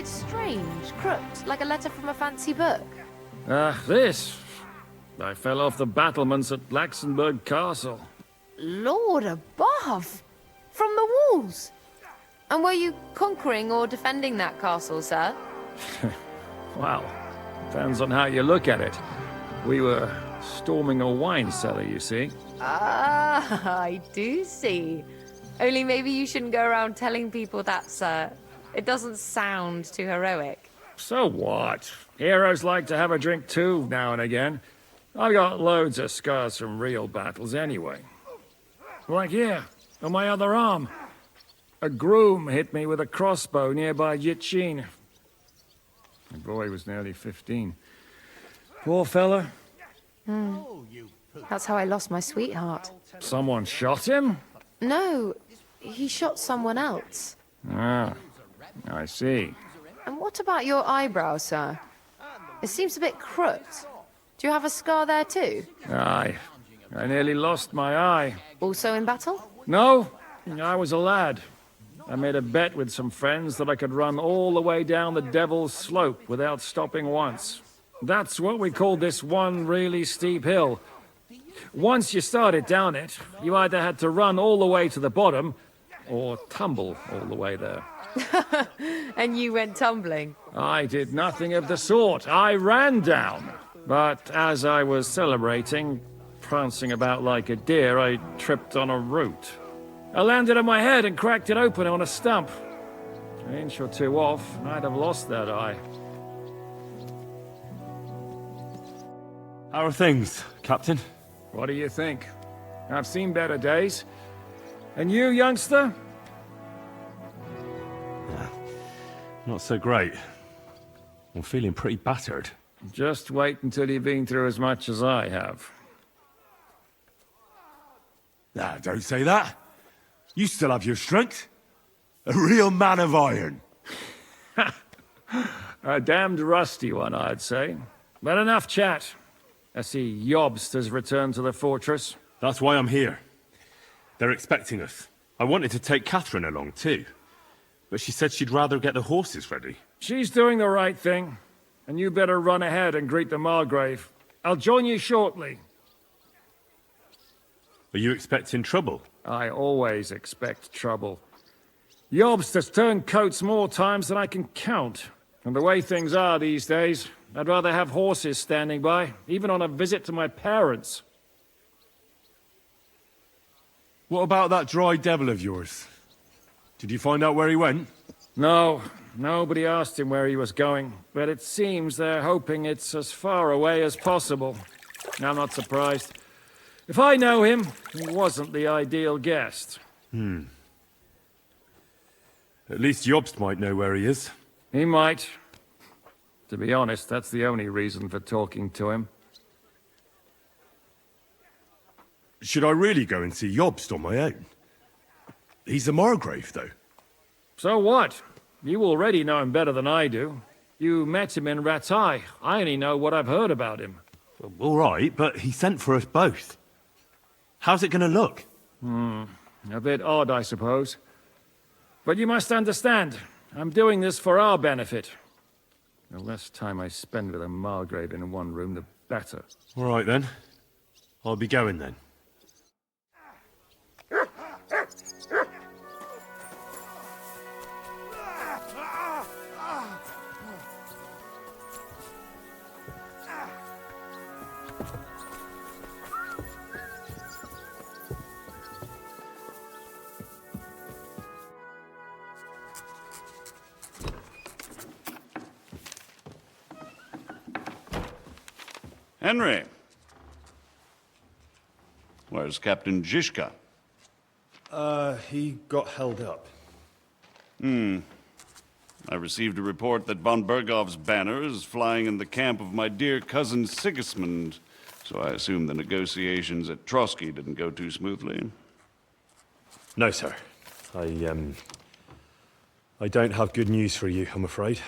It's strange, crooked, like a letter from a fancy book. This. I fell off the battlements at Laxenburg Castle. Lord above! From the walls! And were you conquering or defending that castle, sir? Well, depends on how you look at it. We were storming a wine cellar, you see. Ah, I do see. Only maybe you shouldn't go around telling people that, sir. It doesn't sound too heroic. So what? Heroes like to have a drink too, now and again. I've got loads of scars from real battles anyway. Like here, on my other arm. A groom hit me with a crossbow nearby Yitchin. The boy was nearly 15. Poor fella. That's how I lost my sweetheart. Someone shot him? No, he shot someone else. Ah, I see. And what about your eyebrow, sir? It seems a bit crooked. Do you have a scar there too? Aye. I nearly lost my eye. Also in battle? No, I was a lad. I made a bet with some friends that I could run all the way down the Devil's Slope without stopping once. That's what we called this one really steep hill. Once you started down it, you either had to run all the way to the bottom, or tumble all the way there. And you went tumbling? I did nothing of the sort. I ran down. But as I was celebrating, prancing about like a deer, I tripped on a root. I landed on my head and cracked it open on a stump. An inch or two off, and I'd have lost that eye. How are things, Captain? What do you think? I've seen better days. And you, youngster? Not so great. I'm feeling pretty battered. Just wait until you've been through as much as I have. Nah, don't say that. You still have your strength. A real man of iron. A damned rusty one, I'd say. But enough chat. I see Jobst has returned to the fortress. That's why I'm here. They're expecting us. I wanted to take Catherine along too, but she said she'd rather get the horses ready. She's doing the right thing, and you better run ahead and greet the Margrave. I'll join you shortly. Are you expecting trouble? I always expect trouble. Jobst has turned coats more times than I can count. And the way things are these days, I'd rather have horses standing by, even on a visit to my parents. What about that dry devil of yours? Did you find out where he went? No, nobody asked him where he was going, but it seems they're hoping it's as far away as possible. I'm not surprised. If I know him, he wasn't the ideal guest. At least Jobst might know where he is. He might. To be honest, that's the only reason for talking to him. Should I really go and see Jobst on my own? He's a Margrave, though. So what? You already know him better than I do. You met him in Ratai. I only know what I've heard about him. Well, all right, but he sent for us both. How's it gonna look? A bit odd, I suppose. But you must understand, I'm doing this for our benefit. The less time I spend with a Margrave in one room, the better. All right then. I'll be going then. Henry. Where's Captain Zizka? He got held up. I received a report that von Bergov's banner is flying in the camp of my dear cousin Sigismund, so I assume the negotiations at Trotsky didn't go too smoothly. No, sir. I don't have good news for you, I'm afraid.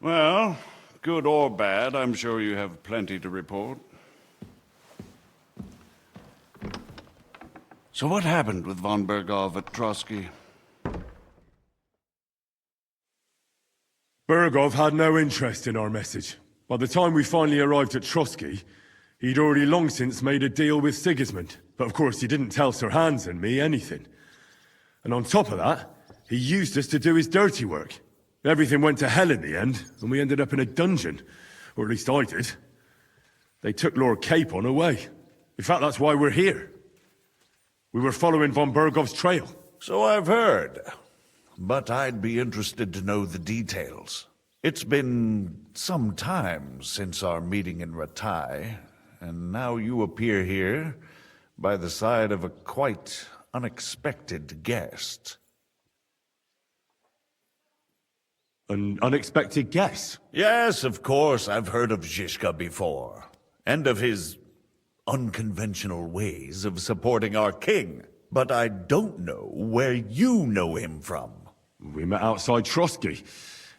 Well, good or bad, I'm sure you have plenty to report. So what happened with von Bergov at Trotsky? Bergov had no interest in our message. By the time we finally arrived at Trotsky, he'd already long since made a deal with Sigismund. But of course he didn't tell Sir Hans and me anything. And on top of that, he used us to do his dirty work. Everything went to hell in the end, and we ended up in a dungeon. Or at least I did. They took Lord Capon away. In fact, that's why we're here. We were following von Bergov's trail. So I've heard. But I'd be interested to know the details. It's been some time since our meeting in Ratai, and now you appear here by the side of a quite unexpected guest. An unexpected guess? Yes, of course, I've heard of Zhishka before, and of his unconventional ways of supporting our king. But I don't know where you know him from. We met outside Trotsky,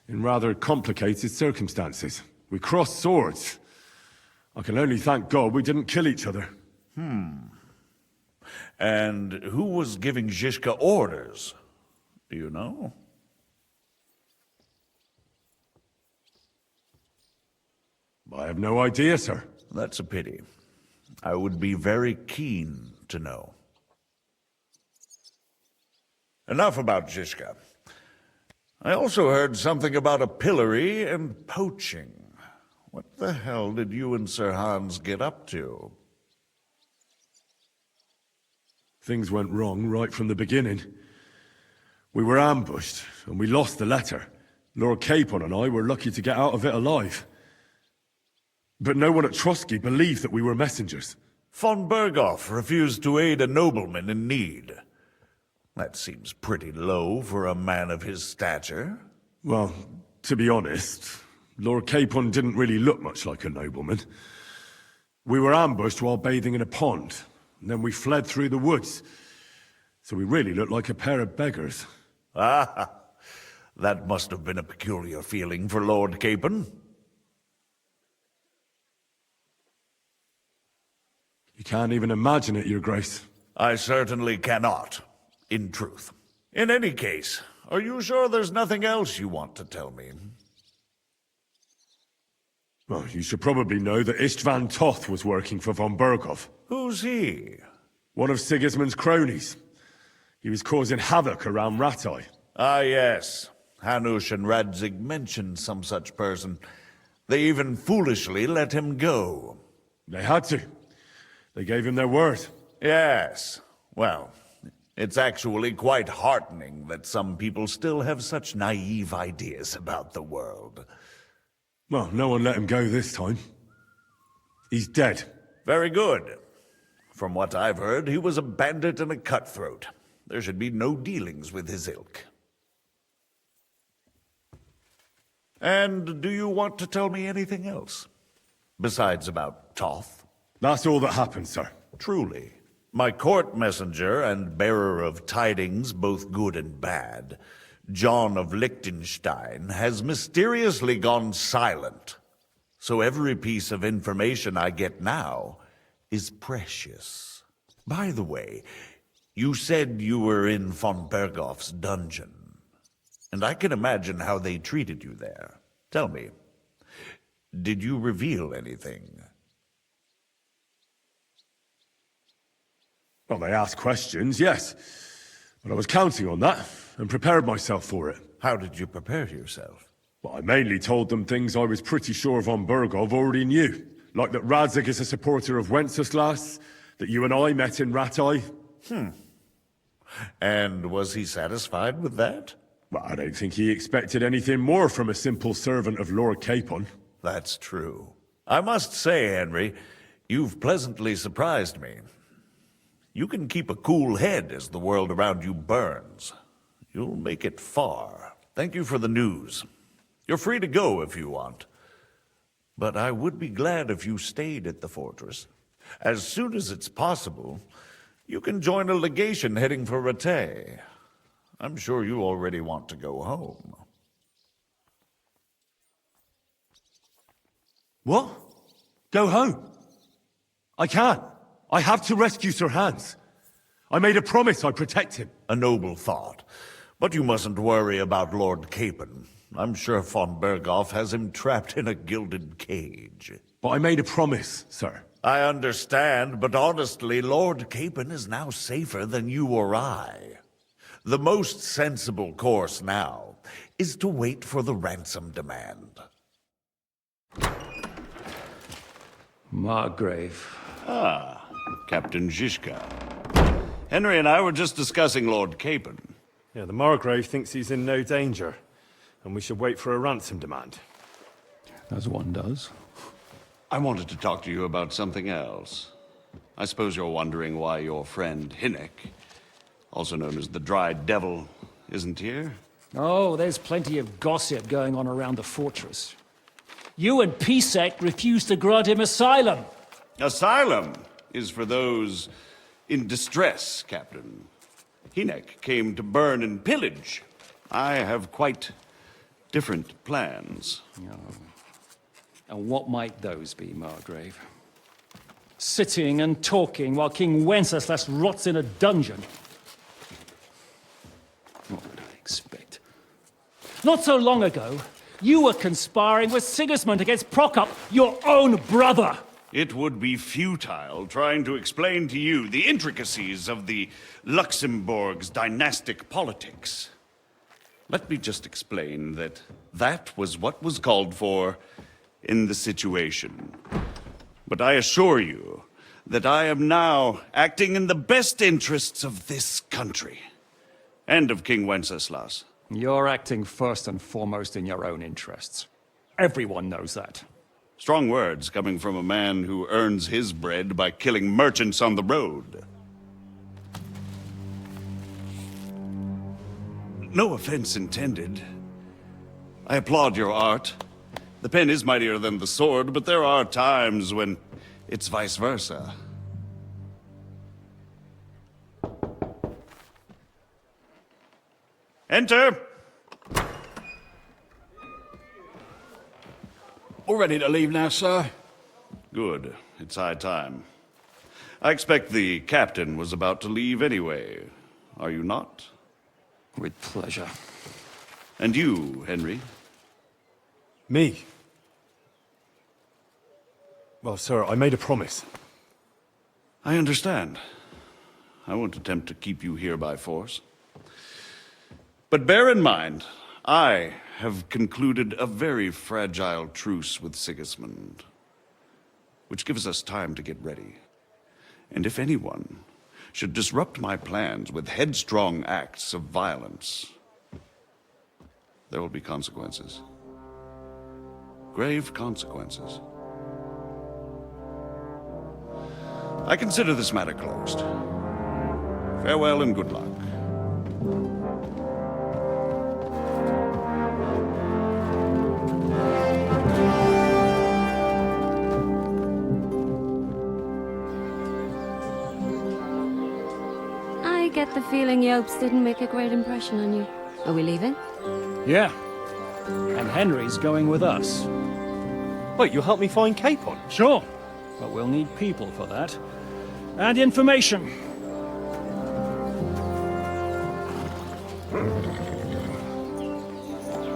in rather complicated circumstances. We crossed swords. I can only thank God we didn't kill each other. And who was giving Zhishka orders? Do you know? I have no idea, sir. That's a pity. I would be very keen to know. Enough about Zhishka. I also heard something about a pillory and poaching. What the hell did you and Sir Hans get up to? Things went wrong right from the beginning. We were ambushed, and we lost the letter. Lord Capon and I were lucky to get out of it alive. But no one at Trotsky believed that we were messengers. Von Berghoff refused to aid a nobleman in need. That seems pretty low for a man of his stature. Well, to be honest, Lord Capon didn't really look much like a nobleman. We were ambushed while bathing in a pond, and then we fled through the woods. So we really looked like a pair of beggars. Ah, that must have been a peculiar feeling for Lord Capon. You can't even imagine it, Your Grace. I certainly cannot, in truth. In any case, are you sure there's nothing else you want to tell me? Well, you should probably know that Istvan Toth was working for von Berghoff. Who's he? One of Sigismund's cronies. He was causing havoc around Ratai. Ah, yes. Hanush and Radzig mentioned some such person. They even foolishly let him go. They had to. They gave him their word. Yes. Well, it's actually quite heartening that some people still have such naive ideas about the world. Well, no one let him go this time. He's dead. Very good. From what I've heard, he was a bandit and a cutthroat. There should be no dealings with his ilk. And do you want to tell me anything else? Besides about Toth? That's all that happened, sir. Truly. My court messenger and bearer of tidings, both good and bad, John of Liechtenstein, has mysteriously gone silent. So every piece of information I get now is precious. By the way, you said you were in von Berghoff's dungeon, and I can imagine how they treated you there. Tell me, did you reveal anything? Well, they asked questions, yes. But I was counting on that, and prepared myself for it. How did you prepare yourself? Well, I mainly told them things I was pretty sure von Berghoff already knew. Like that Radzig is a supporter of Wenceslas, that you and I met in Ratai. And was he satisfied with that? Well, I don't think he expected anything more from a simple servant of Lord Capon. That's true. I must say, Henry, you've pleasantly surprised me. You can keep a cool head as the world around you burns. You'll make it far. Thank you for the news. You're free to go if you want. But I would be glad if you stayed at the fortress. As soon as it's possible, you can join a legation heading for Rattay. I'm sure you already want to go home. What? Go home? I can't. I have to rescue Sir Hans. I made a promise I'd protect him. A noble thought. But you mustn't worry about Lord Capon. I'm sure von Berghoff has him trapped in a gilded cage. But I made a promise, sir. I understand, but honestly, Lord Capon is now safer than you or I. The most sensible course now is to wait for the ransom demand. Margrave. Ah, Captain Zizka. Henry and I were just discussing Lord Capon. Yeah, the Margrave thinks he's in no danger, and we should wait for a ransom demand. As one does. I wanted to talk to you about something else. I suppose you're wondering why your friend Hinnek, also known as the Dried Devil, isn't here? Oh, there's plenty of gossip going on around the fortress. You and Pisek refused to grant him asylum. Asylum is for those in distress, Captain. Hinnek came to burn and pillage. I have quite different plans. And what might those be, Margrave? Sitting and talking while King Wenceslas rots in a dungeon. What would I expect? Not so long ago, you were conspiring with Sigismund against Prokop, your own brother! It would be futile trying to explain to you the intricacies of the Luxembourg's dynastic politics. Let me just explain that that was what was called for in the situation. But I assure you that I am now acting in the best interests of this country and of King Wenceslas. You're acting first and foremost in your own interests. Everyone knows that. Strong words coming from a man who earns his bread by killing merchants on the road. No offense intended. I applaud your art. The pen is mightier than the sword, but there are times when it's vice versa. Enter! All ready to leave now, sir? Good. It's high time. I expect the captain was about to leave anyway. Are you not? With pleasure. And you, Henry? Me? Well, sir, I made a promise. I understand. I won't attempt to keep you here by force. But bear in mind, I have concluded a very fragile truce with Sigismund, which gives us time to get ready. And if anyone should disrupt my plans with headstrong acts of violence, there will be consequences. Grave consequences. I consider this matter closed. Farewell and good luck. I get the feeling Yopes didn't make a great impression on you. Are we leaving? Yeah. And Henry's going with us. Wait, you'll help me find Capon? Sure. But we'll need people for that. And information.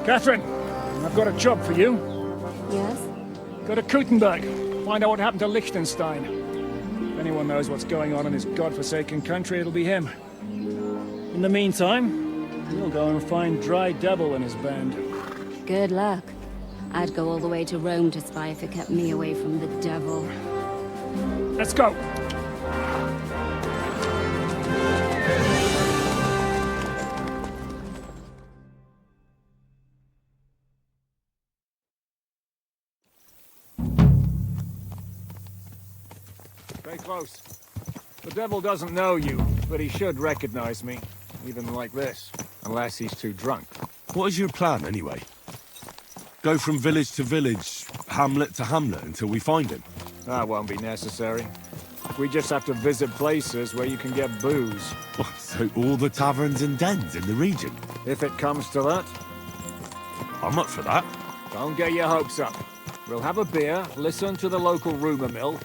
Catherine, I've got a job for you. Yes? Go to Kuttenberg. Find out what happened to Liechtenstein. If anyone knows what's going on in his godforsaken country, it'll be him. In the meantime, we'll go and find Dry Devil and his band. Good luck. I'd go all the way to Rome to spy if it kept me away from the devil. Let's go! Stay close. The devil doesn't know you, but he should recognize me, even like this, unless he's too drunk. What is your plan, anyway? Go from village to village, hamlet to hamlet, until we find him? That won't be necessary. We just have to visit places where you can get booze. Oh, so all the taverns and dens in the region? If it comes to that. I'm up for that. Don't get your hopes up. We'll have a beer, listen to the local rumor mill,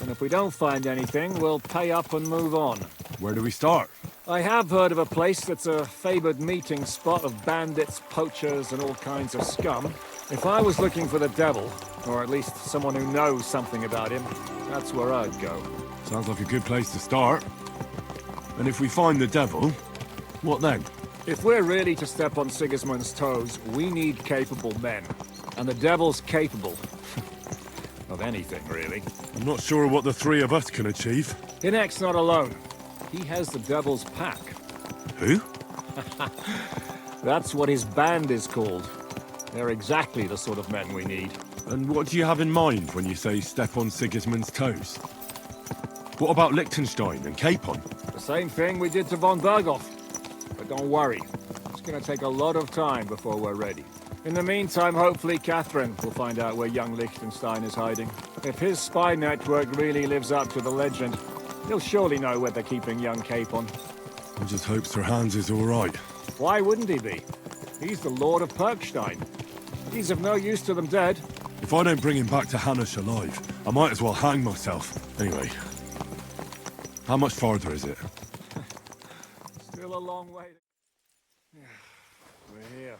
and if we don't find anything, we'll pay up and move on. Where do we start? I have heard of a place that's a favored meeting spot of bandits, poachers, and all kinds of scum. If I was looking for the devil, or at least someone who knows something about him, that's where I'd go. Sounds like a good place to start. And if we find the devil, what then? If we're really to step on Sigismund's toes, we need capable men. And the devil's capable. Of anything, really. I'm not sure what the three of us can achieve. Inek's not alone. He has the devil's pack. Who? That's what his band is called. They're exactly the sort of men we need. And what do you have in mind when you say step on Sigismund's toes? What about Liechtenstein and Capon? The same thing we did to von Berghoff. But don't worry, it's gonna take a lot of time before we're ready. In the meantime, hopefully Catherine will find out where young Liechtenstein is hiding. If his spy network really lives up to the legend, he'll surely know where they're keeping young Capon. I just hope Sir Hans is all right. Why wouldn't he be? He's the Lord of Perkstein. He's of no use to them dead. If I don't bring him back to Hanush alive, I might as well hang myself. Anyway, how much farther is it? Still a long way. We're here.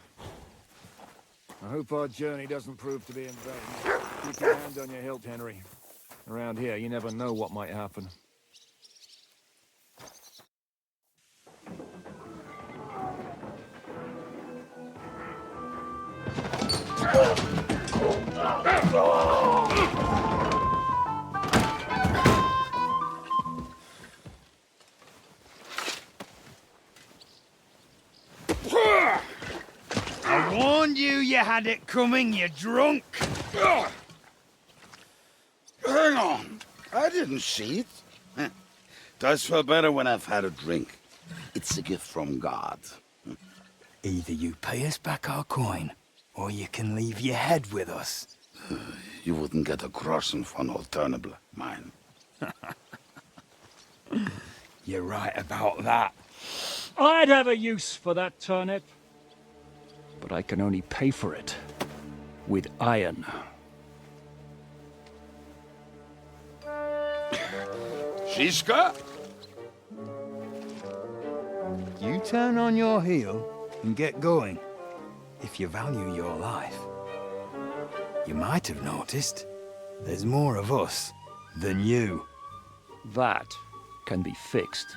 I hope our journey doesn't prove to be in vain. Keep your hand on your hilt, Henry. Around here, you never know what might happen. I warned you you had it coming, you drunk. Hang on. I didn't see it. Does feel better when I've had a drink. It's a gift from God. Either you pay us back our coin, or you can leave your head with us. You wouldn't get a groschen for an alternative, mine. You're right about that. I'd have a use for that turnip. But I can only pay for it with iron. Shiska? You turn on your heel and get going, if you value your life. You might have noticed there's more of us than you. That can be fixed.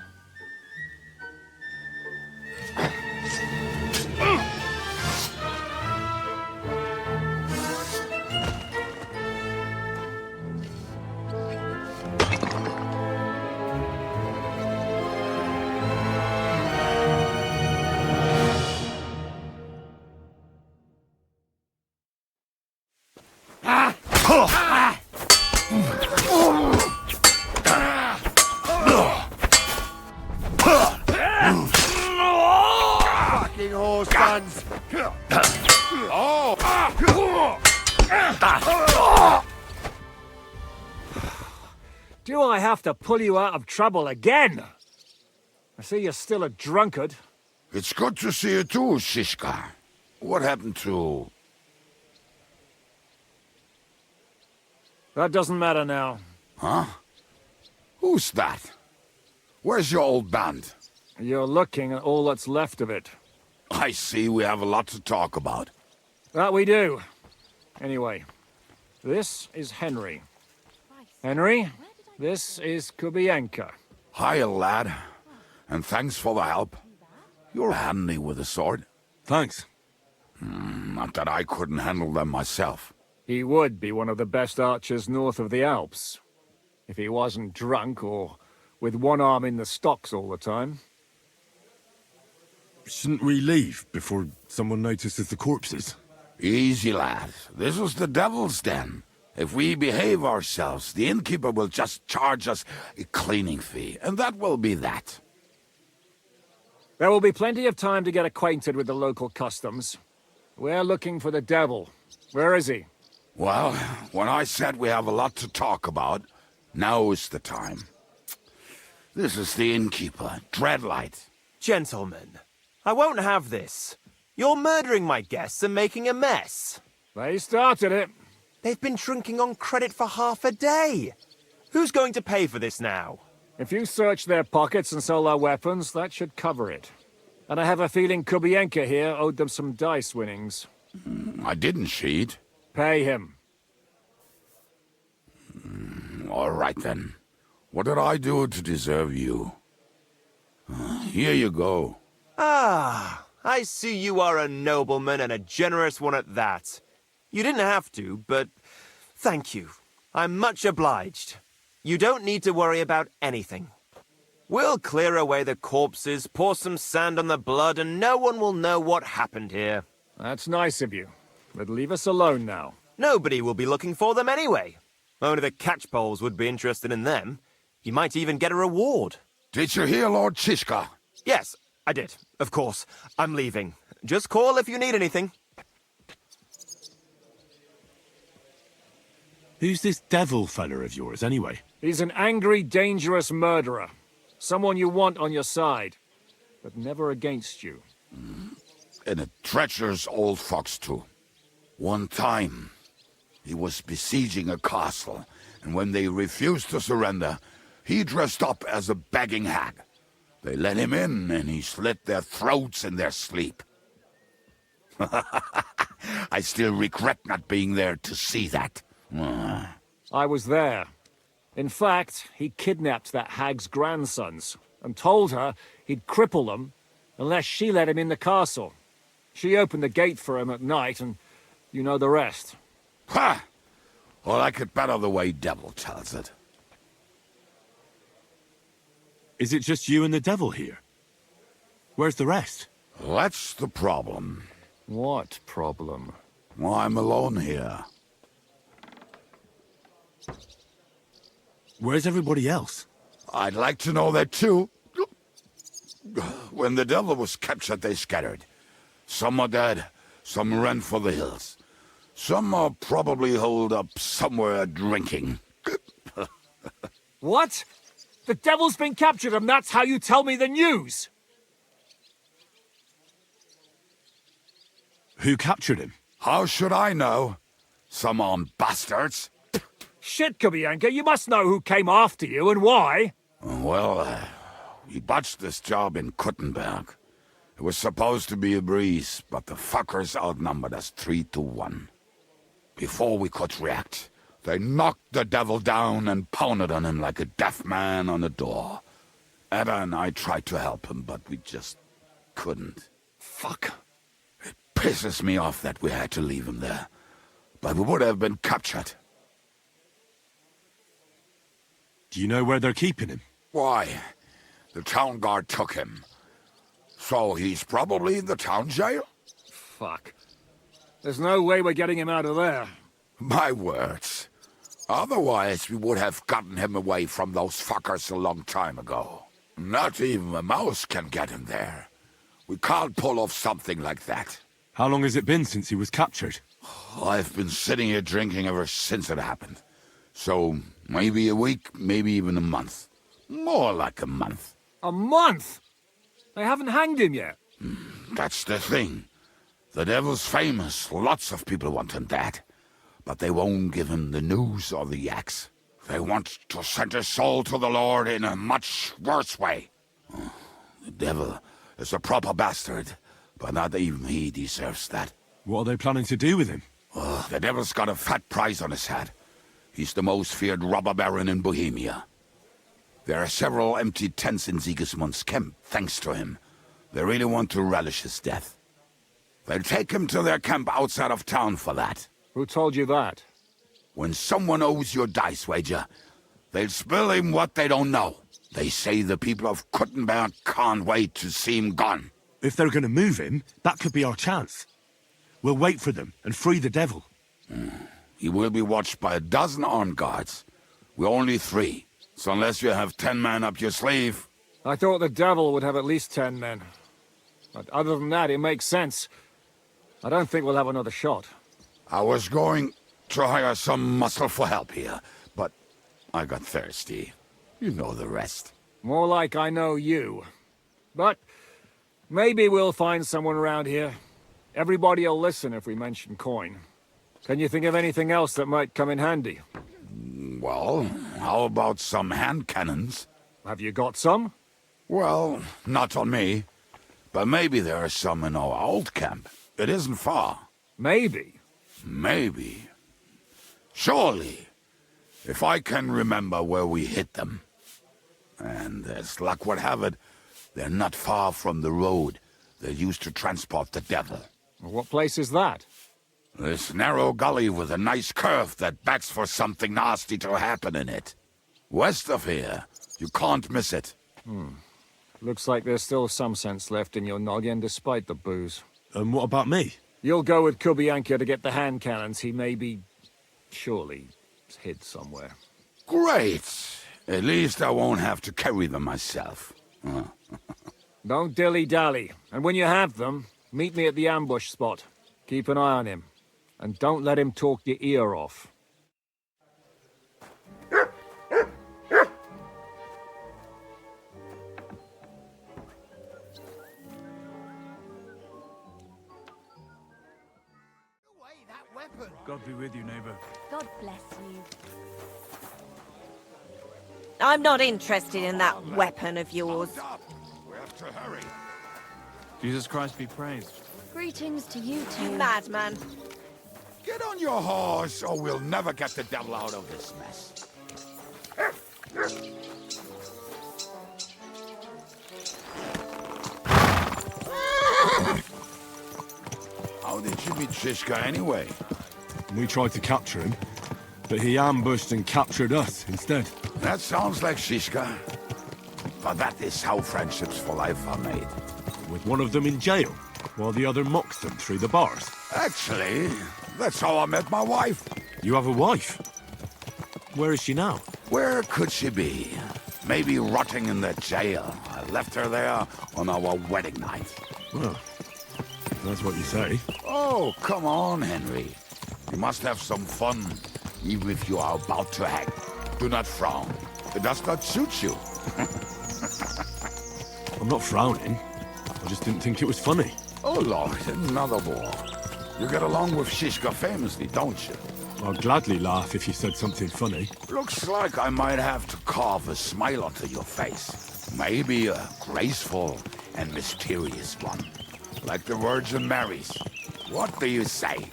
Fucking horse sons! Do I have to pull you out of trouble again? I see you're still a drunkard. It's good to see you too, Shiska. What happened to... That doesn't matter now. Huh? Who's that? Where's your old band? You're looking at all that's left of it. I see we have a lot to talk about. That we do. Anyway, this is Henry. Henry, this is Kubienka. Hiya, lad. And thanks for the help. You're handy with a sword. Thanks. Not that I couldn't handle them myself. He would be one of the best archers north of the Alps. If he wasn't drunk or with one arm in the stocks all the time. Shouldn't we leave before someone notices the corpses? Easy, lad. This was the devil's den. If we behave ourselves, the innkeeper will just charge us a cleaning fee, and that will be that. There will be plenty of time to get acquainted with the local customs. We're looking for the devil. Where is he? Well, when I said we have a lot to talk about, now is the time. This is the innkeeper, Dreadlight. Gentlemen, I won't have this. You're murdering my guests and making a mess. They started it. They've been drinking on credit for half a day. Who's going to pay for this now? If you search their pockets and sell their weapons, that should cover it. And I have a feeling Kubienka here owed them some dice winnings. I didn't cheat. Pay him. All right, then. What did I do to deserve you? Here you go. Ah, I see you are a nobleman and a generous one at that. You didn't have to, but thank you. I'm much obliged. You don't need to worry about anything. We'll clear away the corpses, pour some sand on the blood, and no one will know what happened here. That's nice of you. But leave us alone now. Nobody will be looking for them anyway. Only the catchpoles would be interested in them. You might even get a reward. Did you hear Lord Chishka? Yes, I did. Of course. I'm leaving. Just call if you need anything. Who's this devil fella of yours, anyway? He's an angry, dangerous murderer. Someone you want on your side, but never against you. And a treacherous old fox, too. One time, he was besieging a castle, and when they refused to surrender, he dressed up as a begging hag. They let him in, and he slit their throats in their sleep. I still regret not being there to see that. I was there. In fact, he kidnapped that hag's grandsons and told her he'd cripple them unless she let him in the castle. She opened the gate for him at night, and you know the rest. Ha! Well, I could better the way Devil tells it. Is it just you and the devil here? Where's the rest? That's the problem. What problem? Well, I'm alone here. Where's everybody else? I'd like to know that too. When the devil was captured, they scattered. Some are dead, some ran for the hills. Some are probably holed up somewhere drinking. What? The devil's been captured and that's how you tell me the news? Who captured him? How should I know? Some armed bastards. Shit, Kubienka, you must know who came after you and why. Well, we botched this job in Kuttenberg. It was supposed to be a breeze, but the fuckers outnumbered us 3-1. Before we could react, they knocked the devil down and pounded on him like a deaf man on a door. Ada and I tried to help him, but we just couldn't. Fuck. It pisses me off that we had to leave him there. But we would have been captured. Do you know where they're keeping him? Why? The town guard took him. So he's probably in the town jail? Fuck. There's no way we're getting him out of there. My words. Otherwise, we would have gotten him away from those fuckers a long time ago. Not even a mouse can get him there. We can't pull off something like that. How long has it been since he was captured? I've been sitting here drinking ever since it happened. So, maybe a week, maybe even a month. More like a month. A month? They haven't hanged him yet. That's the thing. The devil's famous. Lots of people want him dead. But they won't give him the news or the axe. They want to send his soul to the Lord in a much worse way. The devil is a proper bastard, but not even he deserves that. What are they planning to do with him? The devil's got a fat price on his head. He's the most feared robber baron in Bohemia. There are several empty tents in Sigismund's camp, thanks to him. They really want to relish his death. They'll take him to their camp outside of town for that. Who told you that? When someone owes you a dice wager, they'll spill him what they don't know. They say the people of Kuttenberg can't wait to see him gone. If they're going to move him, that could be our chance. We'll wait for them and free the devil. He will be watched by 12 armed guards. We're only 3, so unless you have 10 men up your sleeve... I thought the devil would have at least 10 men. But other than that, it makes sense. I don't think we'll have another shot. I was going to hire some muscle for help here, but I got thirsty. You know the rest. More like I know you. But maybe we'll find someone around here. Everybody'll listen if we mention coin. Can you think of anything else that might come in handy? Well, how about some hand cannons? Have you got some? Well, not on me. But maybe there are some in our old camp. It isn't far. Maybe. Maybe. Surely. If I can remember where we hid them. And as luck would have it, they're not far from the road they used to transport the devil. What place is that? This narrow gully with a nice curve that backs for something nasty to happen in it. West of here. You can't miss it. Looks like there's still some sense left in your noggin despite the booze. And what about me? You'll go with Kubianka to get the hand cannons he may be... surely hid somewhere. Great. At least I won't have to carry them myself. Don't dilly-dally. And when you have them, meet me at the ambush spot. Keep an eye on him. And don't let him talk your ear off. God be with you, neighbor. God bless you. I'm not interested in that weapon of yours. We have to hurry. Jesus Christ be praised. Greetings to you You two. madman. Get on your horse, or we'll never get the devil out of this mess. How did you meet Shishka anyway? We tried to capture him, but he ambushed and captured us instead. That sounds like Shishka. But that is how friendships for life are made. With one of them in jail, while the other mocks them through the bars. Actually, that's how I met my wife. You have a wife? Where is she now? Where could she be? Maybe rotting in the jail. I left her there on our wedding night. Well, that's what you say. Oh, come on, Henry. You must have some fun, even if you are about to hang. Do not frown. It does not suit you. I'm not frowning. I just didn't think it was funny. Oh, Lord, another war. You get along with Shishka famously, don't you? I'd gladly laugh if you said something funny. Looks like I might have to carve a smile onto your face. Maybe a graceful and mysterious one. Like the Virgin Mary's. What do you say?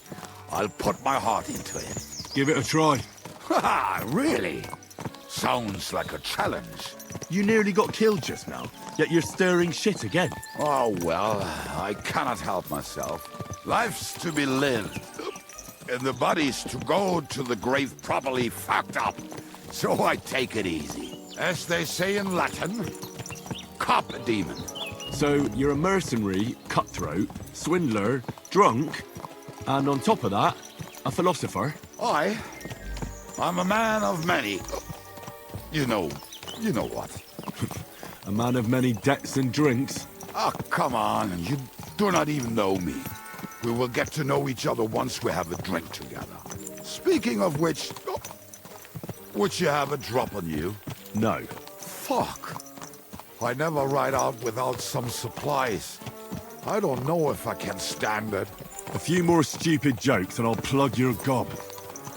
I'll put my heart into it. Give it a try. Haha, really? Sounds like a challenge. You nearly got killed just now, yet you're stirring shit again. Oh, well, I cannot help myself. Life's to be lived. And the body's to go to the grave properly fucked up. So I take it easy. As they say in Latin, cop a demon. So you're a mercenary, cutthroat, swindler, drunk, and on top of that, a philosopher? I'm a man of many... You know what. A man of many debts and drinks? Oh, come on, you do not even know me. We will get to know each other once we have a drink together. Speaking of which, would you have a drop on you? No. Fuck. I never ride out without some supplies. I don't know if I can stand it. A few more stupid jokes and I'll plug your gob.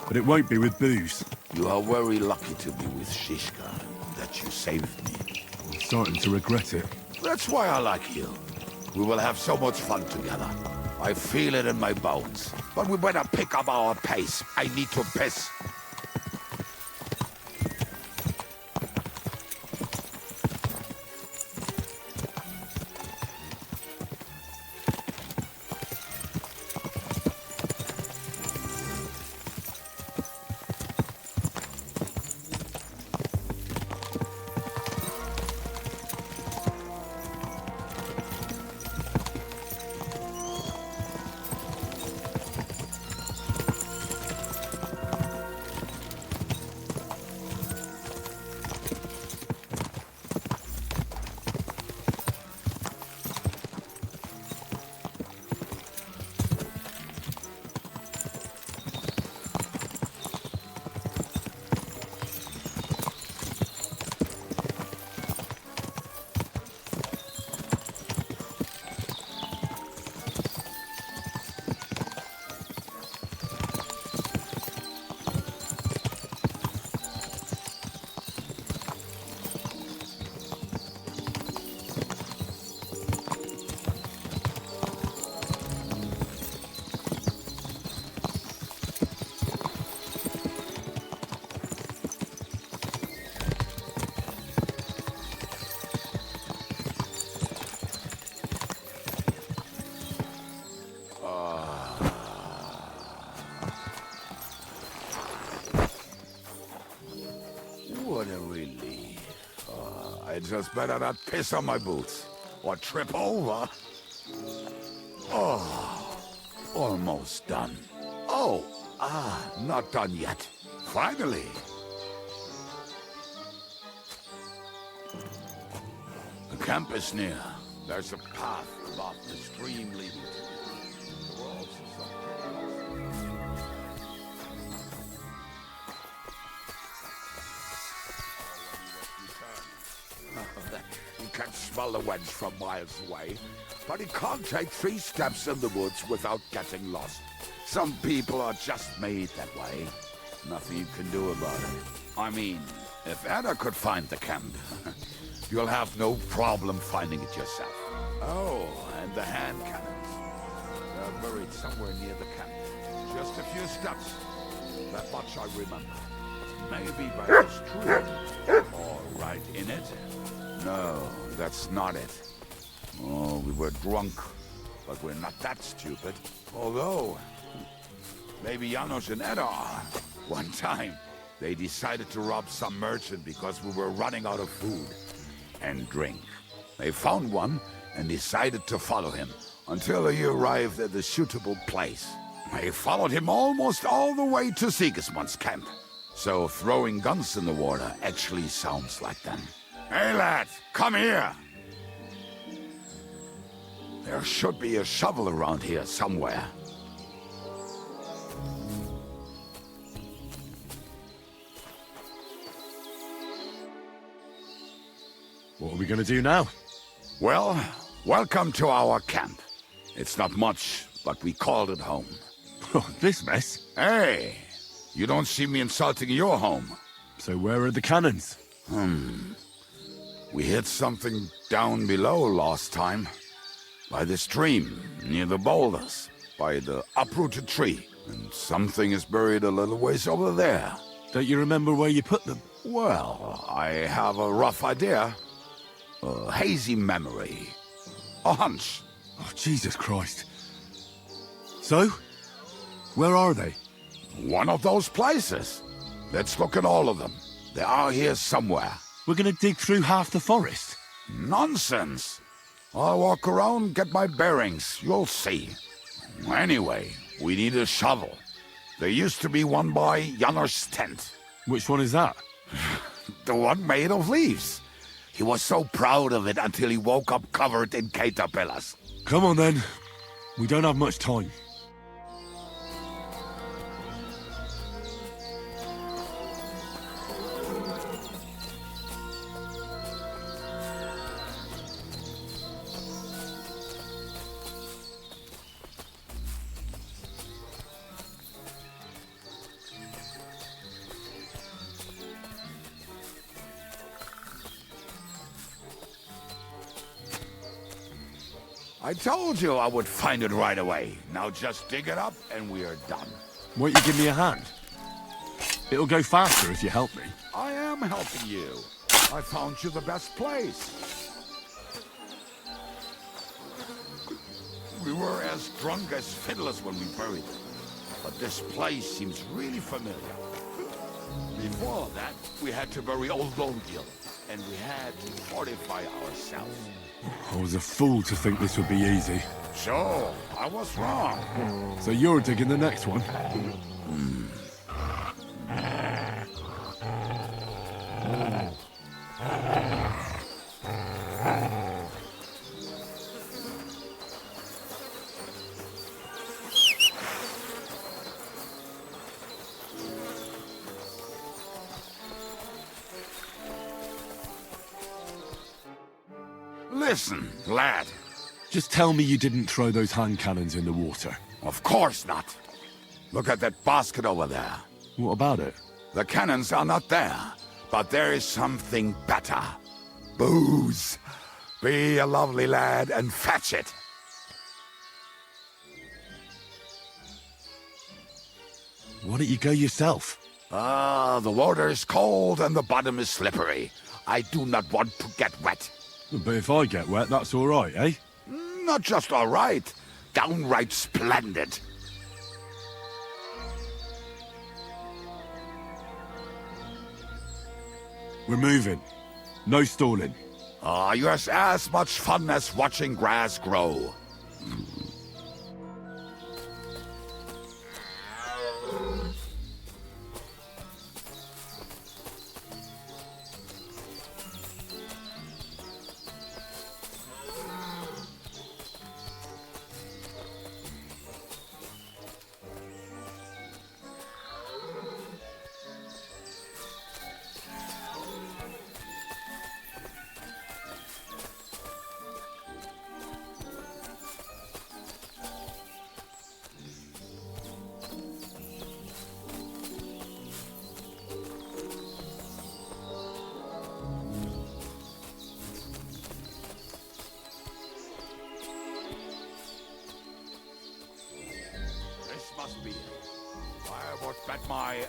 But it won't be with booze. You are very lucky to be with Shishka, that you saved me. I'm starting to regret it. That's why I like you. We will have so much fun together. I feel it in my bones. But we better pick up our pace. I need to piss. I just better not piss on my boots. Or trip over. Oh, almost done. Oh, not done yet. Finally. The camp is near. There's a path above the stream leading to it. There were also some You can smell the wench from miles away, but he can't take 3 steps in the woods without getting lost. Some people are just made that way. Nothing you can do about it. I mean, if Anna could find the camp, you'll have no problem finding it yourself. Oh, and the hand cannons. They're buried somewhere near the camp. Just a few steps. That much I remember. Maybe by the stream, or right in it. No, that's not it. Oh, we were drunk, but we're not that stupid. Although, maybe Janos and Edda are. One time, they decided to rob some merchant because we were running out of food and drink. They found one and decided to follow him until he arrived at a suitable place. They followed him almost all the way to Sigismund's camp. So throwing guns in the water actually sounds like them. Hey lad, come here! There should be a shovel around here somewhere. What are we gonna do now? Well, welcome to our camp. It's not much, but we called it home. Oh, this mess? Hey, you don't see me insulting your home. So where are the cannons? We hit something down below last time. By the stream, near the boulders, by the uprooted tree. And something is buried a little ways over there. Don't you remember where you put them? Well, I have a rough idea. A hazy memory. A hunch. Oh, Jesus Christ. So? Where are they? One of those places. Let's look at all of them. They are here somewhere. We're gonna dig through half the forest. Nonsense. I'll walk around, get my bearings. You'll see. Anyway, we need a shovel. There used to be one by Janos' tent. Which one is that? The one made of leaves. He was so proud of it until he woke up covered in caterpillars. Come on then. We don't have much time. I told you I would find it right away. Now just dig it up and we are done. Won't you give me a hand? It'll go faster if you help me. I am helping you. I found you the best place. We were as drunk as fiddlers when we buried it. But this place seems really familiar. Before that, we had to bury old Longhill, and we had to fortify ourselves. I was a fool to think this would be easy. Sure, I was wrong. So you're digging the next one? Listen, lad. Just tell me you didn't throw those hand cannons in the water. Of course not. Look at that basket over there. What about it? The cannons are not there, but there is something better. Booze. Be a lovely lad and fetch it. Why don't you go yourself? The water is cold and the bottom is slippery. I do not want to get wet. But if I get wet, that's all right, eh? Not just all right, downright splendid. We're moving. No stalling. Yours as much fun as watching grass grow. Must be it. I would bet my...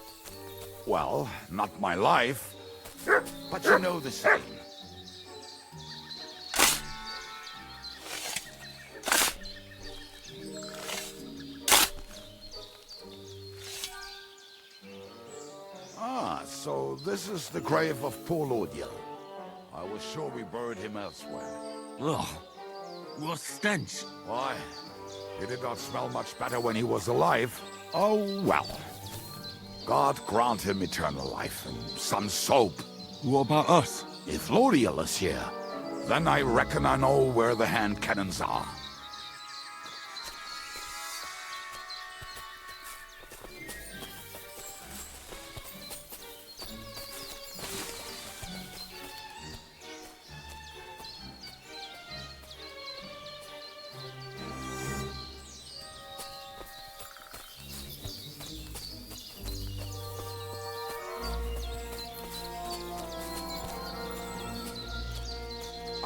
Well, not my life, but you know the same. So this is the grave of poor Lodiel. I was sure we buried him elsewhere. Ugh. What stench. Why? He did not smell much better when he was alive. Oh, well. God grant him eternal life and some soap. What about us? If Lodiel is here, then I reckon I know where the hand cannons are.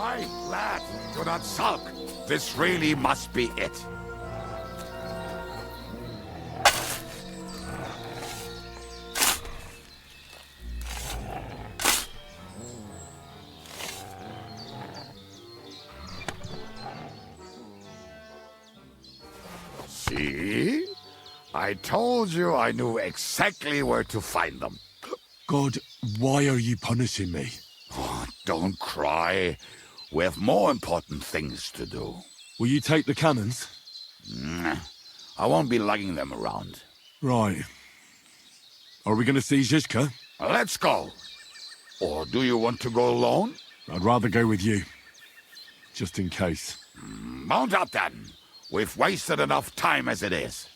Aye, lad, do not sulk. This really must be it. See? I told you I knew exactly where to find them. God, why are you punishing me? Oh, don't cry. We have more important things to do. Will you take the cannons? I won't be lugging them around. Right. Are we going to see Zizka? Let's go. Or do you want to go alone? I'd rather go with you. Just in case. Mount up then. We've wasted enough time as it is.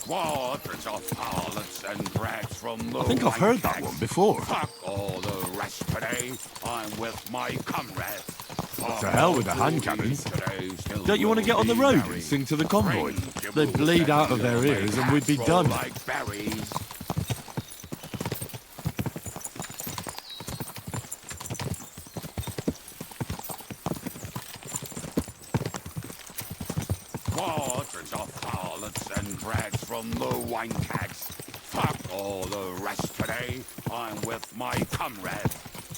Waters of harlots and drags from the I think I've heard that one before. Fuck all the rest today. I'm with my comrades. To hell with the hand cannons. Don't you want to get on the road and sing to the convoy? They'd bleed out of their ears and we'd be done. Like berries. Waters of harlots and drags from the wine kegs. Fuck all the rest today. I'm with my comrades.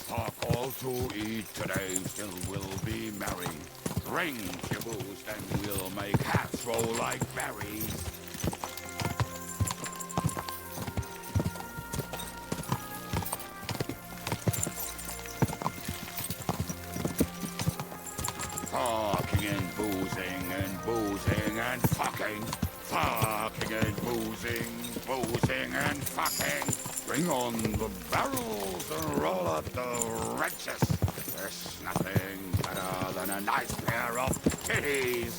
Fuck all to eat today. Still we'll be merry. Drink your booze, then we'll make hats roll like berries. Fucking and boozing and fucking. Fucking and boozing and fucking. Bring on the barrels and roll out the wrenches. There's nothing better than a nice pair of titties.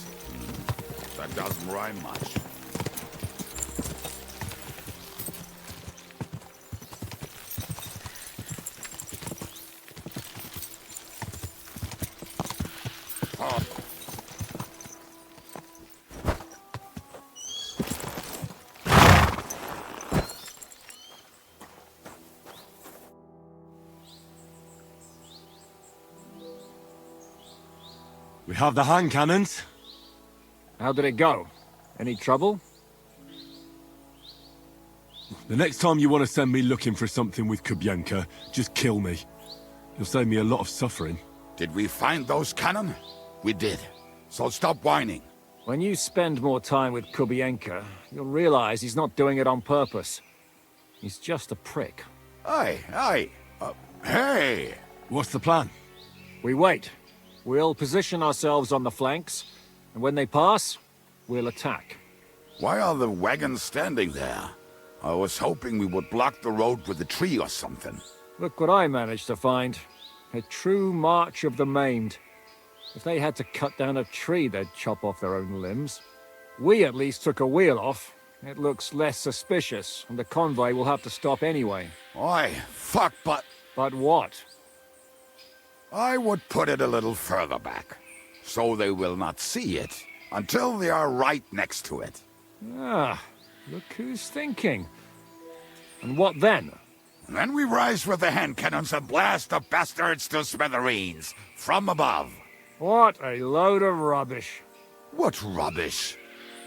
That doesn't rhyme much. We have the hand cannons. How did it go? Any trouble? The next time you want to send me looking for something with Kubienka, just kill me. You'll save me a lot of suffering. Did we find those cannon? We did. So stop whining. When you spend more time with Kubienka, you'll realize he's not doing it on purpose. He's just a prick. Aye. Hey! What's the plan? We wait. We'll position ourselves on the flanks, and when they pass, we'll attack. Why are the wagons standing there? I was hoping we would block the road with a tree or something. Look what I managed to find. A true march of the maimed. If they had to cut down a tree, they'd chop off their own limbs. We at least took a wheel off. It looks less suspicious, and the convoy will have to stop anyway. Oi, fuck, but... But what? I would put it a little further back, so they will not see it until they are right next to it. Ah, look who's thinking. And what then? Then we rise with the hand cannons and blast the bastards to smithereens, from above. What a load of rubbish. What rubbish?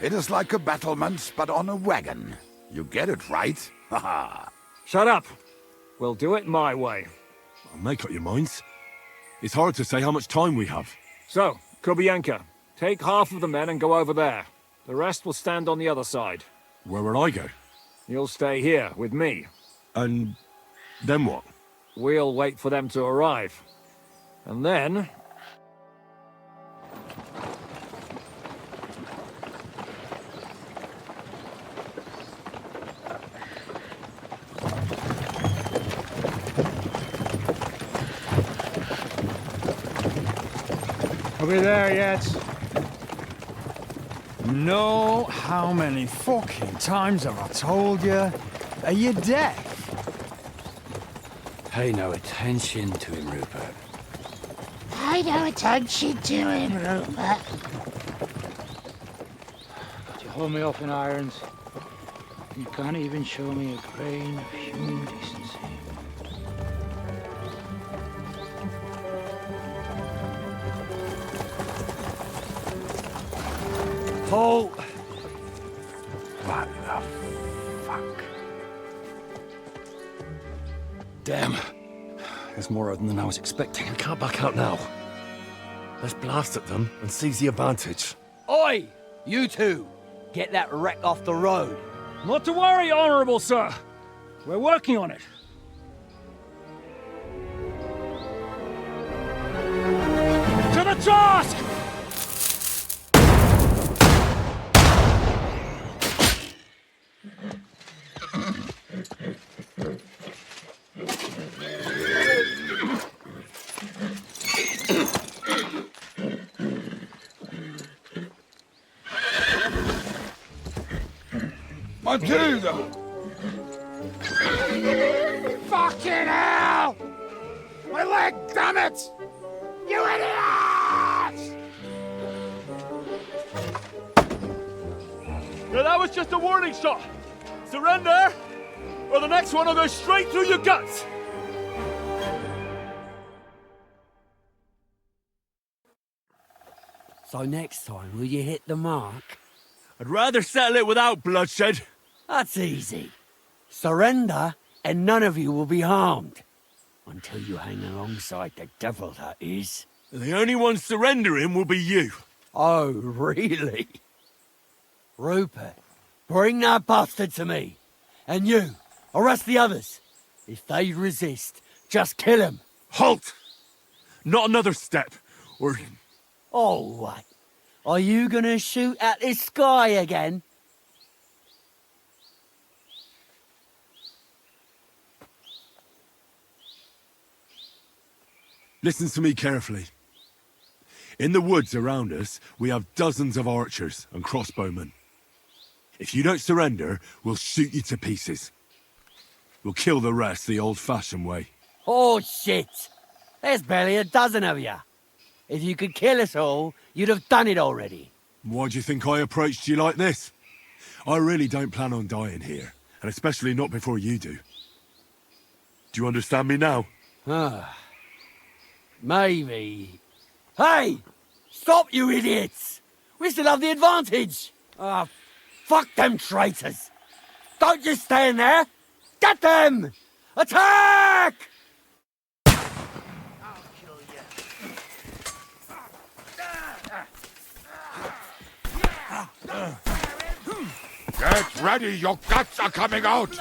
It is like a battlement, but on a wagon. You get it, right? Haha. Shut up. We'll do it my way. Make up your minds. It's hard to say how much time we have. So, Kubienka, take half of the men and go over there. The rest will stand on the other side. Where will I go? You'll stay here with me. And then what? We'll wait for them to arrive. And then... Are we there yet? No, how many fucking times have I told you? Are you deaf? Pay no attention to him, Rupert. Pay no attention to him, Rupert. You hold me up in irons. You can't even show me a grain of human decency. Halt! What the fuck? Damn. There's more of them than I was expecting. I can't back out now. Let's blast at them and seize the advantage. Oi! You two! Get that wreck off the road. Not to worry, Honorable Sir. We're working on it. To the task! Matilda! Fucking hell! My leg, damn it! You idiots! Now that was just a warning shot. Surrender, or the next one will go straight through your guts. So next time, will you hit the mark? I'd rather settle it without bloodshed. That's easy. Surrender, and none of you will be harmed. Until you hang alongside the devil, that is. The only one surrendering will be you. Oh, really? Rupert, bring that bastard to me. And you, arrest the others. If they resist, just kill them. Halt! Not another step, or... Oh, what? Are you gonna shoot at the sky again? Listen to me carefully. In the woods around us, we have dozens of archers and crossbowmen. If you don't surrender, we'll shoot you to pieces. We'll kill the rest the old-fashioned way. Oh, shit! There's barely a dozen of you. If you could kill us all, you'd have done it already. Why do you think I approached you like this? I really don't plan on dying here, and especially not before you do. Do you understand me now? Ah, maybe. Hey! Stop, you idiots! We still have the advantage! Ah, fuck them traitors! Don't just stand there! Get them! Attack! Get ready, your guts are coming out!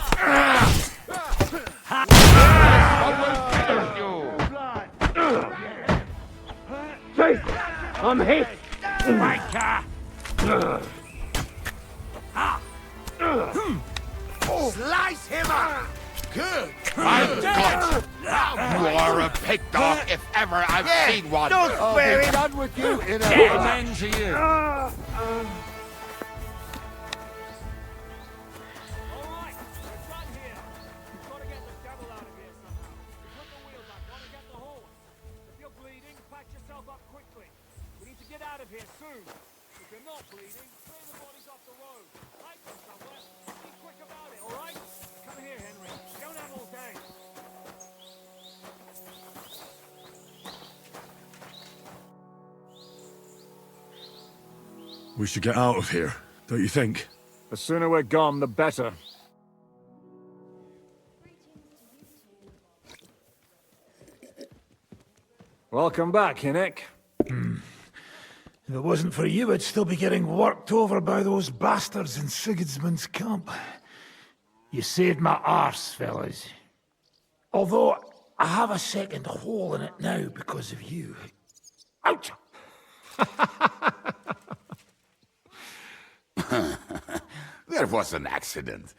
I'm hit! Slice him up! Good! I've got you! You are a pig dog if ever I've seen one! Don't spare it! Done with you in a Amen to you. We should get out of here, don't you think? The sooner we're gone, the better. Welcome back, Hinnick. If it wasn't for you, I'd still be getting worked over by those bastards in Sigismund's camp. You saved my arse, fellas. Although, I have a second hole in it now because of you. Ouch! There was an accident.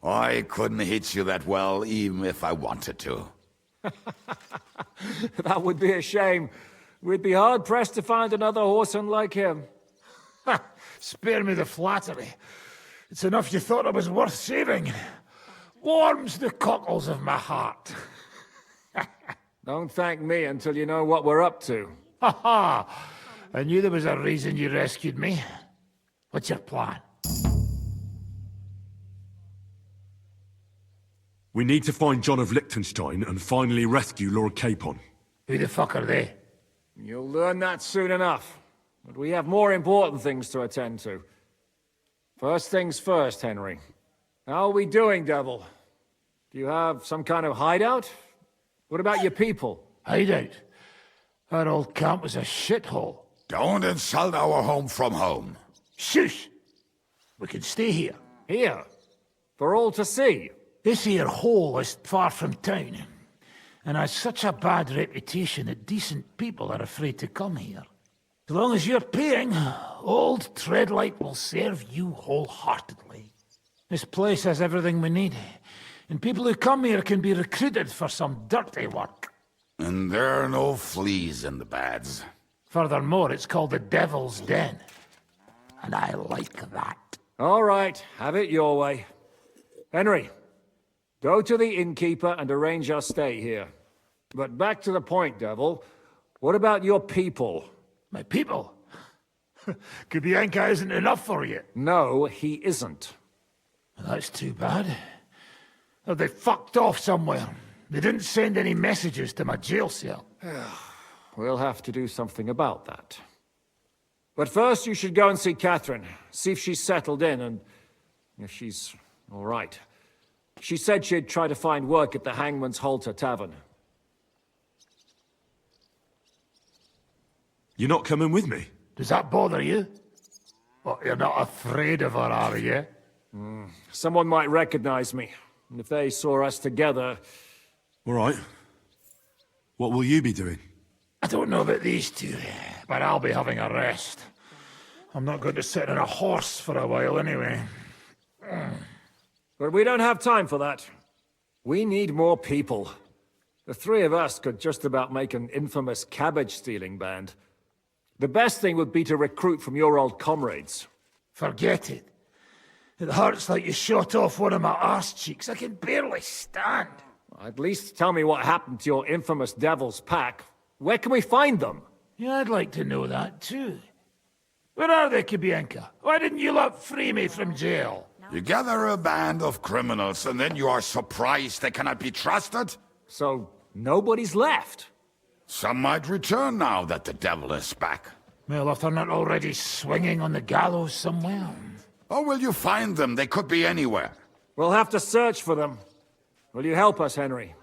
I couldn't hit you that well, even if I wanted to. That would be a shame. We'd be hard-pressed to find another horseman like him. Spare me the flattery. It's enough you thought I was worth saving. Warms the cockles of my heart. Don't thank me until you know what we're up to. Ha ha! I knew there was a reason you rescued me. What's your plan? We need to find John of Liechtenstein and finally rescue Lord Capon. Who the fuck are they? You'll learn that soon enough. But we have more important things to attend to. First things first, Henry. How are we doing, Devil? Do you have some kind of hideout? What about your people? Hideout? Our old camp was a shithole. Don't insult our home from home. Shush! We can stay here. Here? For all to see? This here hole is far from town, and has such a bad reputation that decent people are afraid to come here. As long as you're paying, old Treadlight will serve you wholeheartedly. This place has everything we need, and people who come here can be recruited for some dirty work. And there are no fleas in the beds. Furthermore, it's called the Devil's Den, and I like that. All right, have it your way. Henry, go to the innkeeper and arrange our stay here. But back to the point, Devil. What about your people? My people? Kubienka isn't enough for you. No, he isn't. That's too bad. Oh, they fucked off somewhere. They didn't send any messages to my jail cell. We'll have to do something about that. But first you should go and see Catherine. See if she's settled in and if she's all right. She said she'd try to find work at the Hangman's Halter Tavern. You're not coming with me? Does that bother you? Well, you're not afraid of her, are you? Someone might recognize me. And if they saw us together... All right. What will you be doing? I don't know about these two, but I'll be having a rest. I'm not going to sit on a horse for a while anyway. But we don't have time for that. We need more people. The three of us could just about make an infamous cabbage-stealing band. The best thing would be to recruit from your old comrades. Forget it. It hurts like you shot off one of my arse cheeks. I can barely stand. At least tell me what happened to your infamous Devil's Pack. Where can we find them? Yeah, I'd like to know that too. Where are they, Kubienka? Why didn't you lot free me from jail? You gather a band of criminals and then you are surprised they cannot be trusted? So, nobody's left? Some might return now that the devil is back. Well, if they're not already swinging on the gallows somewhere. Or will you find them? They could be anywhere. We'll have to search for them. Will you help us, Henry?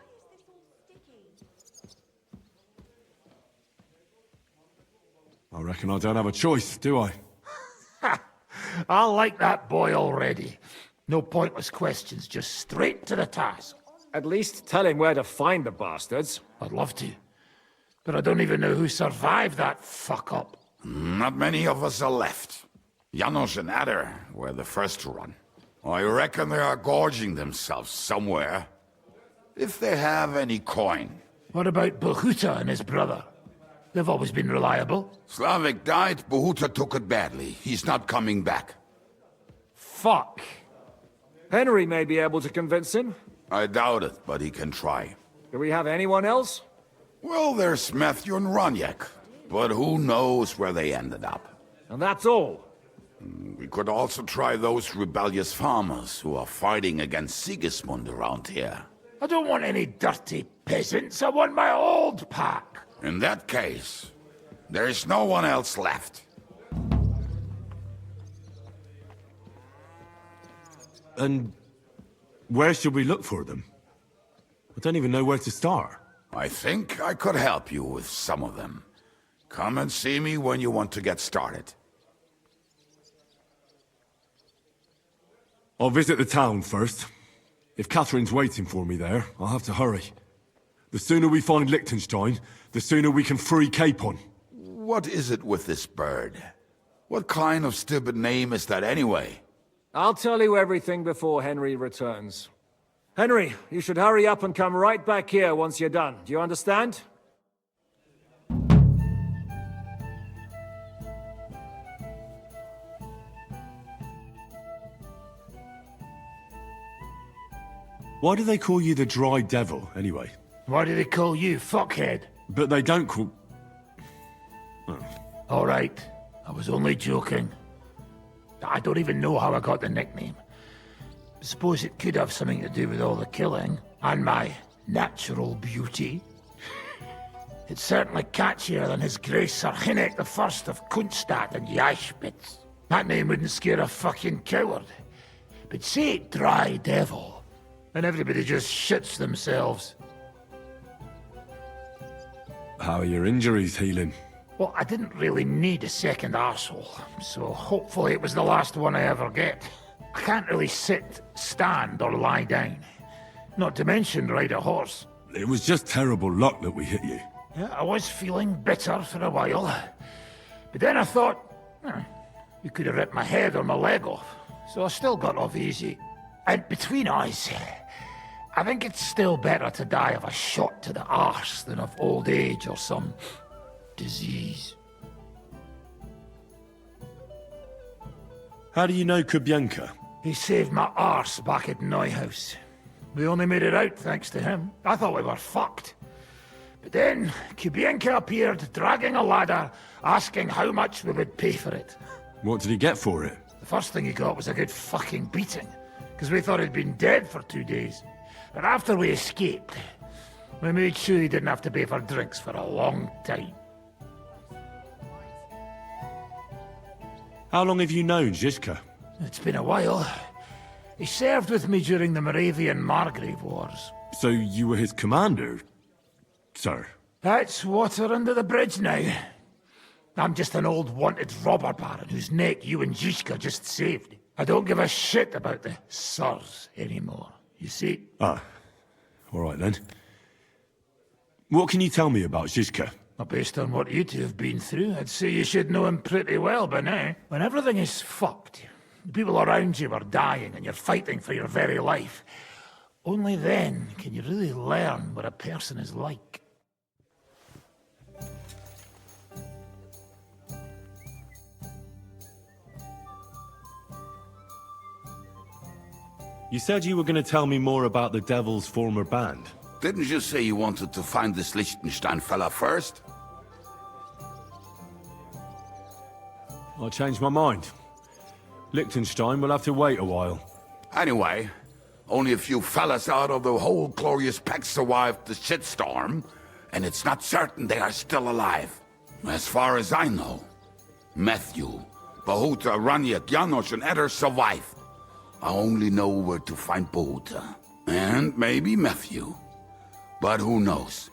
I reckon I don't have a choice, do I? I like that boy already. No pointless questions, just straight to the task. At least tell him where to find the bastards. I'd love to. But I don't even know who survived that fuck-up. Not many of us are left. Janos and Adder were the first to run. I reckon they are gorging themselves somewhere. If they have any coin. What about Bahuta and his brother? They've always been reliable. Slavik died, Bahuta took it badly. He's not coming back. Fuck. Henry may be able to convince him. I doubt it, but he can try. Do we have anyone else? Well, there's Matthew and Roniak, but who knows where they ended up. And that's all. We could also try those rebellious farmers who are fighting against Sigismund around here. I don't want any dirty peasants. I want my old pack. In that case, there is no one else left. And where should we look for them? I don't even know where to start. I think I could help you with some of them. Come and see me when you want to get started. I'll visit the town first. If Catherine's waiting for me there, I'll have to hurry. The sooner we find Liechtenstein, the sooner we can free Capon. What is it with this bird? What kind of stupid name is that anyway? I'll tell you everything before Henry returns. Henry, you should hurry up and come right back here once you're done. Do you understand? Why do they call you the Dry Devil, anyway? Why do they call you fuckhead? But they don't call... Oh. All right. I was only joking. I don't even know how I got the nickname. I suppose it could have something to do with all the killing, and my natural beauty. It's certainly catchier than His Grace Sir Hinnek the First of Kunstadt and Yashpitz. That name wouldn't scare a fucking coward. But say Dry Devil, and everybody just shits themselves. How are your injuries healing? Well, I didn't really need a second arsehole, so hopefully it was the last one I ever get. I can't really sit, stand, or lie down. Not to mention ride a horse. It was just terrible luck that we hit you. Yeah, I was feeling bitter for a while. But then I thought, you could have ripped my head or my leg off. So I still got off easy. And between us, I think it's still better to die of a shot to the arse than of old age or some disease. How do you know Kubyanka? He saved my arse back at Neuhaus. We only made it out thanks to him. I thought we were fucked. But then Kubyanka appeared, dragging a ladder, asking how much we would pay for it. What did he get for it? The first thing he got was a good fucking beating, because we thought he'd been dead for 2 days. But after we escaped, we made sure he didn't have to pay for drinks for a long time. How long have you known Zizka? It's been a while. He served with me during the Moravian-Margrave Wars. So you were his commander, sir? That's water under the bridge now. I'm just an old wanted robber baron whose neck you and Zizka just saved. I don't give a shit about the sirs anymore, you see? Ah, all right then. What can you tell me about Zizka? Well, based on what you two have been through, I'd say you should know him pretty well by now. When everything is fucked, the people around you are dying and you're fighting for your very life, only then can you really learn what a person is like. You said you were going to tell me more about the Devil's former band. Didn't you say you wanted to find this Liechtenstein fella first? I changed my mind. Liechtenstein will have to wait a while. Anyway, only a few fellas out of the whole glorious pack survived the shitstorm, and it's not certain they are still alive. As far as I know, Matthew, Bahuta, Raniak, Janos, and Eder survive. I only know where to find Bahuta. And maybe Matthew. But who knows?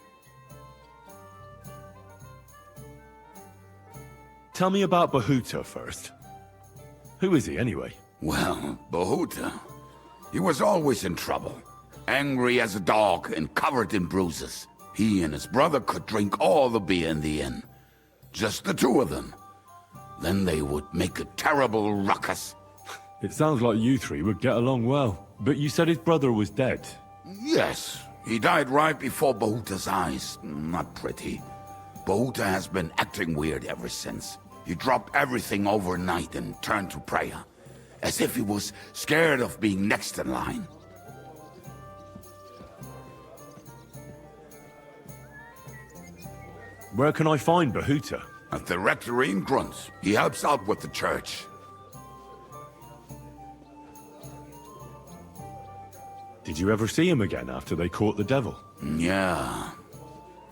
Tell me about Bahuta first. Who is he, anyway? Well, Bahuta, he was always in trouble. Angry as a dog and covered in bruises. He and his brother could drink all the beer in the inn. Just the two of them. Then they would make a terrible ruckus. It sounds like you three would get along well. But you said his brother was dead. Yes, he died right before Bahuta's eyes. Not pretty. Bahuta has been acting weird ever since. He dropped everything overnight and turned to prayer. As if he was scared of being next in line. Where can I find Bahuta? At the rectory in Grunt. He helps out with the church. Did you ever see him again after they caught the devil? Yeah.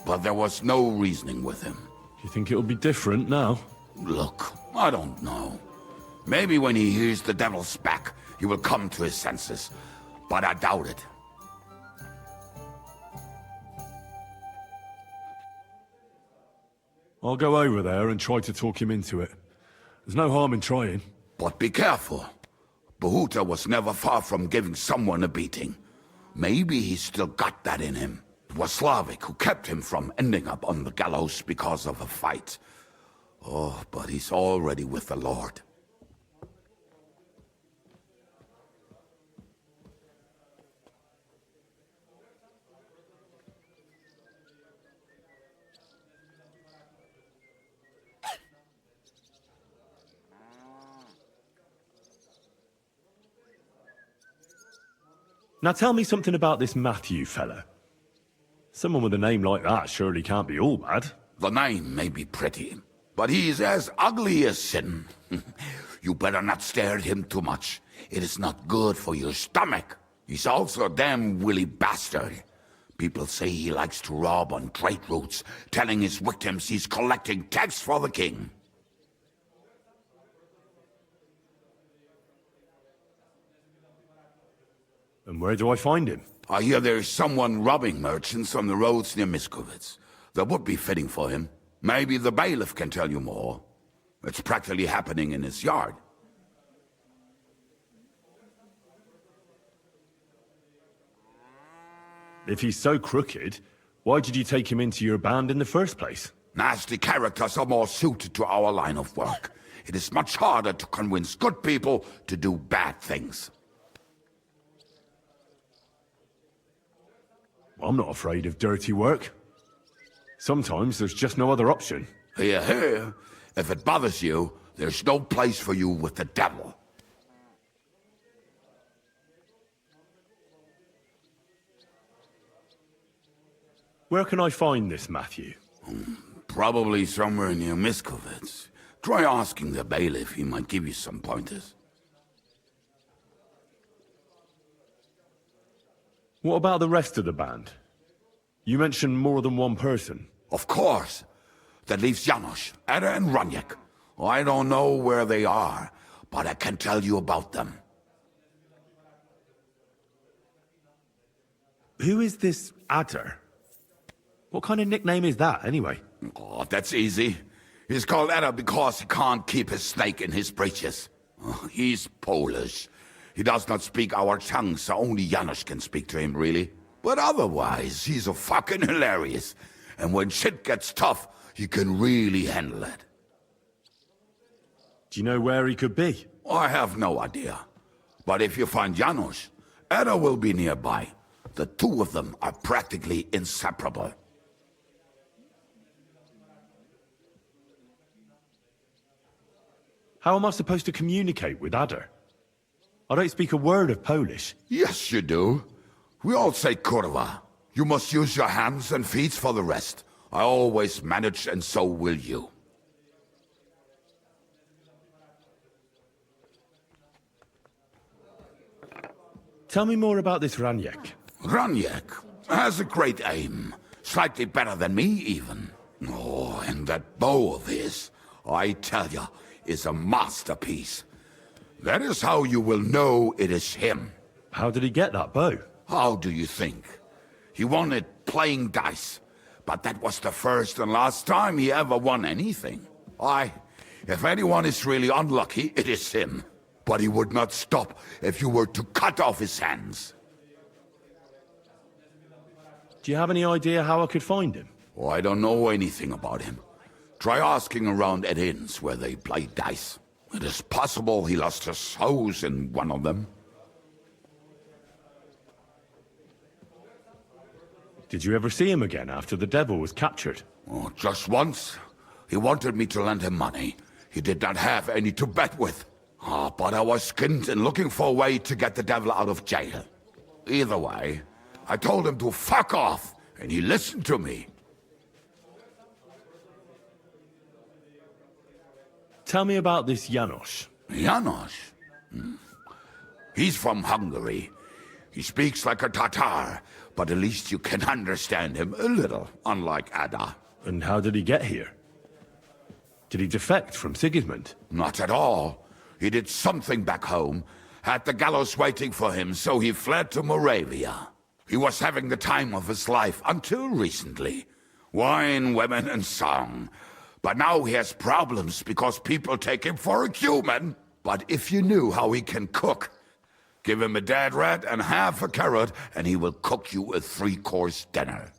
But there was no reasoning with him. You think it'll be different now? Look, I don't know. Maybe when he hears the devil's back, he will come to his senses. But I doubt it. I'll go over there and try to talk him into it. There's no harm in trying. But be careful. Bahuta was never far from giving someone a beating. Maybe he's still got that in him. It was Slavik who kept him from ending up on the gallows because of a fight. Oh, but he's already with the Lord. Now tell me something about this Matthew fella. Someone with a name like that surely can't be all bad. The name may be pretty, but he's as ugly as sin. You better not stare at him too much. It is not good for your stomach. He's also a damn willy bastard. People say he likes to rob on trade routes, telling his victims he's collecting tax for the king. And where do I find him? I hear there's someone robbing merchants on the roads near Miskovitz. That would be fitting for him. Maybe the bailiff can tell you more. It's practically happening in his yard. If he's so crooked, why did you take him into your band in the first place? Nasty characters are more suited to our line of work. It is much harder to convince good people to do bad things. I'm not afraid of dirty work. Sometimes there's just no other option. Hear, hear. If it bothers you, there's no place for you with the devil. Where can I find this Matthew? Probably somewhere near Miskovitz. Try asking the bailiff, he might give you some pointers. What about the rest of the band? You mentioned more than one person. Of course. That leaves Janos, Eder and Raniak. I don't know where they are, but I can tell you about them. Who is this Adder? What kind of nickname is that, anyway? Oh, that's easy. He's called Eder because he can't keep his snake in his breeches. Oh, he's Polish. He does not speak our tongue, so only Janos can speak to him, really. But otherwise, he's a fucking hilarious. And when shit gets tough, he can really handle it. Do you know where he could be? I have no idea. But if you find Janos, Eder will be nearby. The two of them are practically inseparable. How am I supposed to communicate with Adder? I don't speak a word of Polish. Yes, you do. We all say kurwa. You must use your hands and feet for the rest. I always manage, and so will you. Tell me more about this Raniak. Raniak has a great aim. Slightly better than me, even. Oh, and that bow of his. I tell you, is a masterpiece. That is how you will know it is him. How did he get that bow? How do you think? He won it playing dice. But that was the first and last time he ever won anything. If anyone is really unlucky, it is him. But he would not stop if you were to cut off his hands. Do you have any idea how I could find him? Oh, I don't know anything about him. Try asking around at inns where they play dice. It is possible he lost his hose in one of them. Did you ever see him again after the devil was captured? Oh, just once. He wanted me to lend him money. He did not have any to bet with. But I was skinned and looking for a way to get the devil out of jail. Either way, I told him to fuck off, and he listened to me. Tell me about this Janos. Janos? He's from Hungary. He speaks like a Tatar, but at least you can understand him a little, unlike Ada. And how did he get here? Did he defect from Sigismund? Not at all. He did something back home, had the gallows waiting for him, so he fled to Moravia. He was having the time of his life until recently. Wine, women, and song. But now he has problems because people take him for a human. But if you knew how he can cook, give him a dead rat and half a carrot, and he will cook you a 3-course dinner.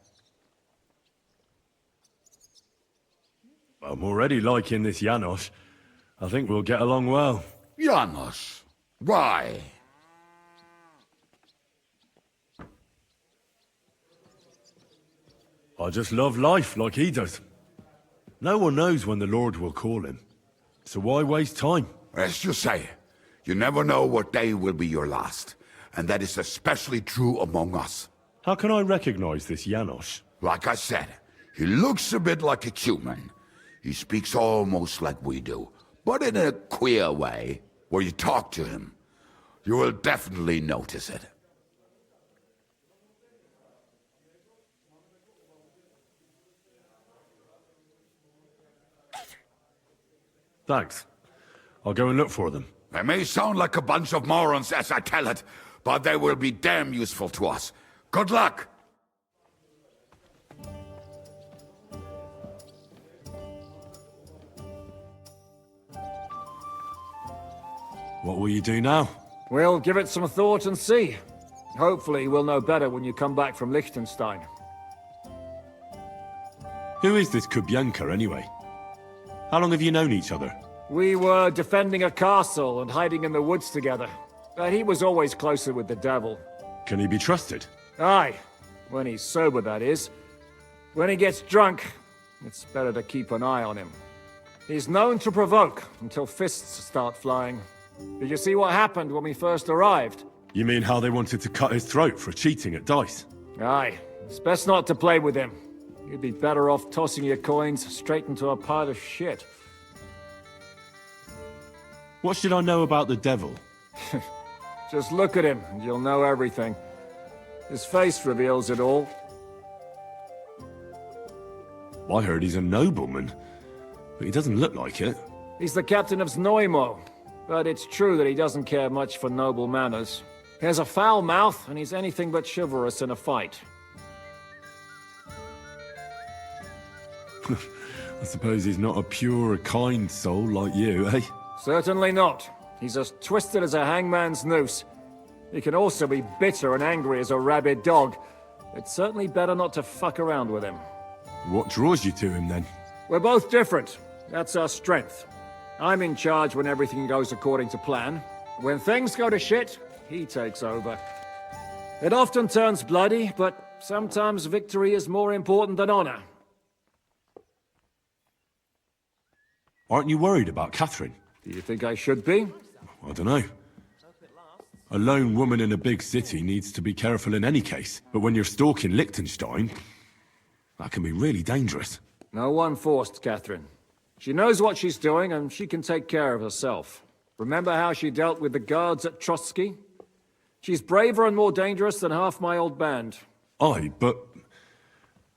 I'm already liking this Janos. I think we'll get along well. Janos? Why? I just love life like he does. No one knows when the Lord will call him. So why waste time? As you say, you never know what day will be your last. And that is especially true among us. How can I recognize this Janos? Like I said, he looks a bit like a human. He speaks almost like we do, but in a queer way. Where you talk to him, you will definitely notice it. Thanks. I'll go and look for them. They may sound like a bunch of morons as I tell it, but they will be damn useful to us. Good luck! What will you do now? We'll give it some thought and see. Hopefully we'll know better when you come back from Liechtenstein. Who is this Kubyanka, anyway? How long have you known each other? We were defending a castle and hiding in the woods together. But he was always closer with the devil. Can he be trusted? Aye. When he's sober, that is. When he gets drunk, it's better to keep an eye on him. He's known to provoke until fists start flying. Did you see what happened when we first arrived? You mean how they wanted to cut his throat for cheating at dice? Aye. It's best not to play with him. You'd be better off tossing your coins straight into a pile of shit. What should I know about the devil? Just look at him and you'll know everything. His face reveals it all. I heard he's a nobleman, but he doesn't look like it. He's the captain of Znojmo, but it's true that he doesn't care much for noble manners. He has a foul mouth, and he's anything but chivalrous in a fight. I suppose he's not a pure, kind soul like you, eh? Certainly not. He's as twisted as a hangman's noose. He can also be bitter and angry as a rabid dog. It's certainly better not to fuck around with him. What draws you to him, then? We're both different. That's our strength. I'm in charge when everything goes according to plan. When things go to shit, he takes over. It often turns bloody, but sometimes victory is more important than honor. Aren't you worried about Catherine? Do you think I should be? I don't know. A lone woman in a big city needs to be careful in any case. But when you're stalking Liechtenstein, that can be really dangerous. No one forced Catherine. She knows what she's doing, and she can take care of herself. Remember how she dealt with the guards at Trotsky? She's braver and more dangerous than half my old band. Aye, but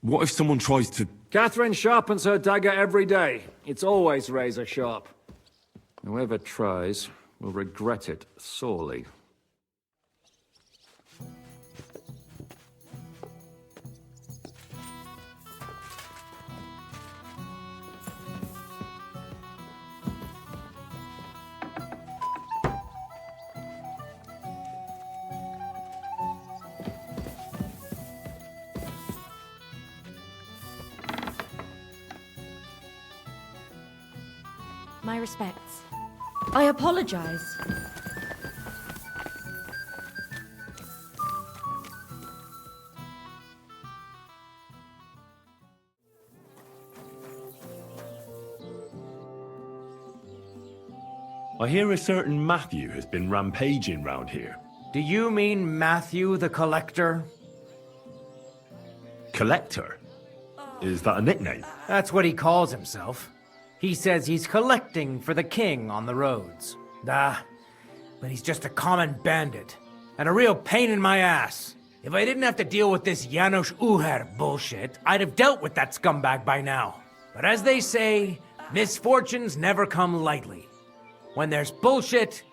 What if someone tries to... Catherine sharpens her dagger every day. It's always razor sharp. Whoever tries will regret it sorely. My respects. I apologize. I hear a certain Matthew has been rampaging round here. Do you mean Matthew the Collector? Collector? Is that a nickname? That's what he calls himself. He says he's collecting for the king on the roads. But he's just a common bandit. And a real pain in my ass. If I didn't have to deal with this Janos Uher bullshit, I'd have dealt with that scumbag by now. But as they say, misfortunes never come lightly. When there's bullshit,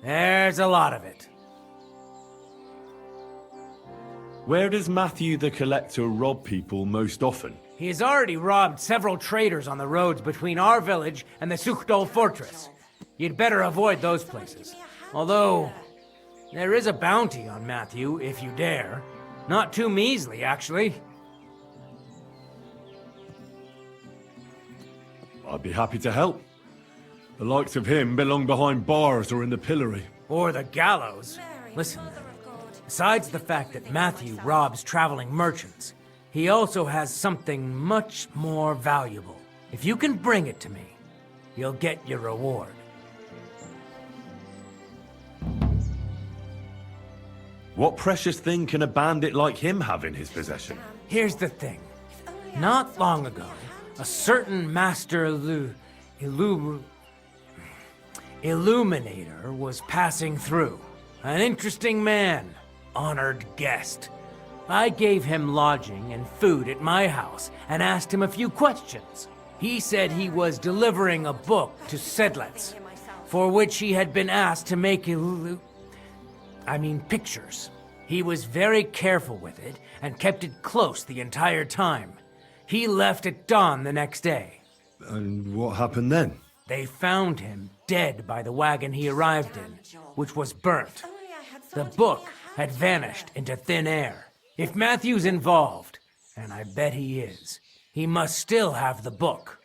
there's a lot of it. Where does Matthew the Collector rob people most often? He has already robbed several traders on the roads between our village and the Suchdol fortress. You'd better avoid those places. Although, there is a bounty on Matthew, if you dare. Not too measly, actually. I'd be happy to help. The likes of him belong behind bars or in the pillory. Or the gallows. Listen, besides the fact that Matthew robs traveling merchants, he also has something much more valuable. If you can bring it to me, you'll get your reward. What precious thing can a bandit like him have in his possession? Here's the thing. Not long ago, a certain master Illuminator was passing through. An interesting man, honored guest. I gave him lodging and food at my house and asked him a few questions. He said he was delivering a book to Sedlets, for which he had been asked to make pictures. He was very careful with it and kept it close the entire time. He left at dawn the next day. And what happened then? They found him dead by the wagon he arrived in, which was burnt. The book had vanished into thin air. If Matthew's involved, and I bet he is, he must still have the book.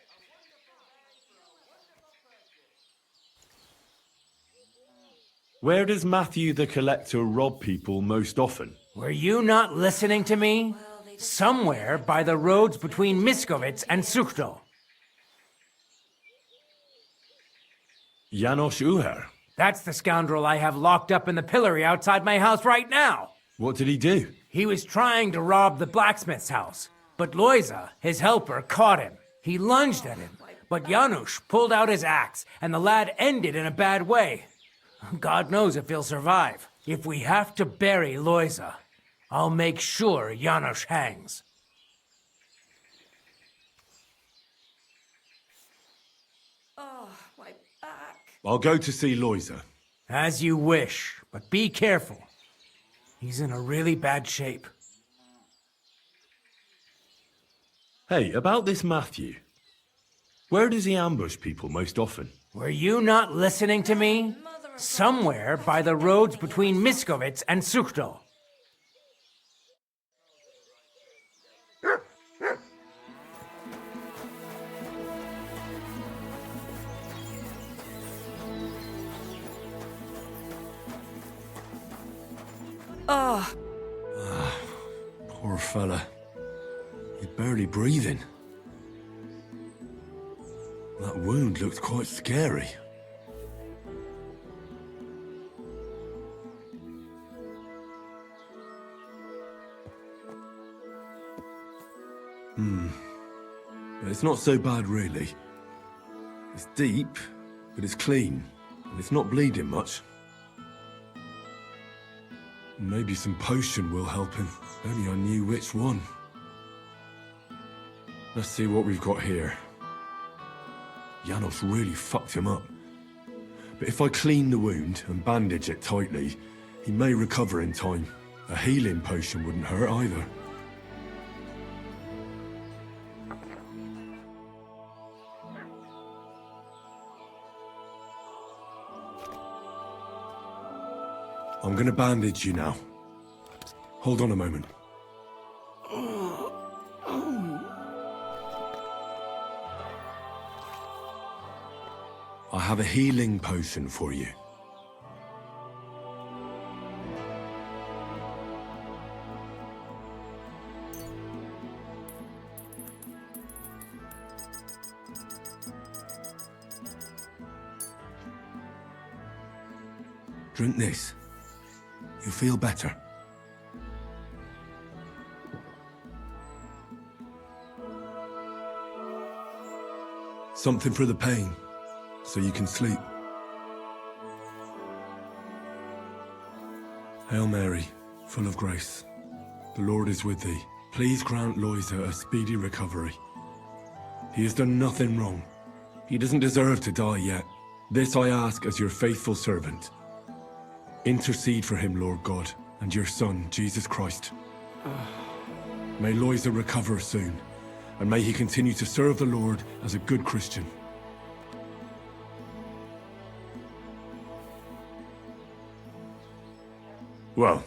Where does Matthew the Collector rob people most often? Were you not listening to me? Somewhere by the roads between Miskovitz and Suchdol. Janos Uher? That's the scoundrel I have locked up in the pillory outside my house right now. What did he do? He was trying to rob the blacksmith's house, but Loiza, his helper, caught him. He lunged at him, but Janusz pulled out his axe, and the lad ended in a bad way. God knows if he'll survive. If we have to bury Loiza, I'll make sure Janusz hangs. Oh, my back. I'll go to see Loiza. As you wish, but be careful. He's in a really bad shape. Hey, about this Matthew. Where does he ambush people most often? Were you not listening to me? Somewhere by the roads between Miskovitz and Suchdol. Oh. Poor fella. He's barely breathing. That wound looked quite scary. It's not so bad, really. It's deep, but it's clean, and it's not bleeding much. Maybe some potion will help him. If only I knew which one. Let's see what we've got here. Janos really fucked him up. But if I clean the wound and bandage it tightly, he may recover in time. A healing potion wouldn't hurt either. I'm gonna bandage you now. Hold on a moment. I have a healing potion for you. Drink this. You'll feel better. Something for the pain, so you can sleep. Hail Mary, full of grace. The Lord is with thee. Please grant Loisa a speedy recovery. He has done nothing wrong. He doesn't deserve to die yet. This I ask as your faithful servant. Intercede for him, Lord God, and your Son, Jesus Christ. May Loisa recover soon, and may he continue to serve the Lord as a good Christian. Well,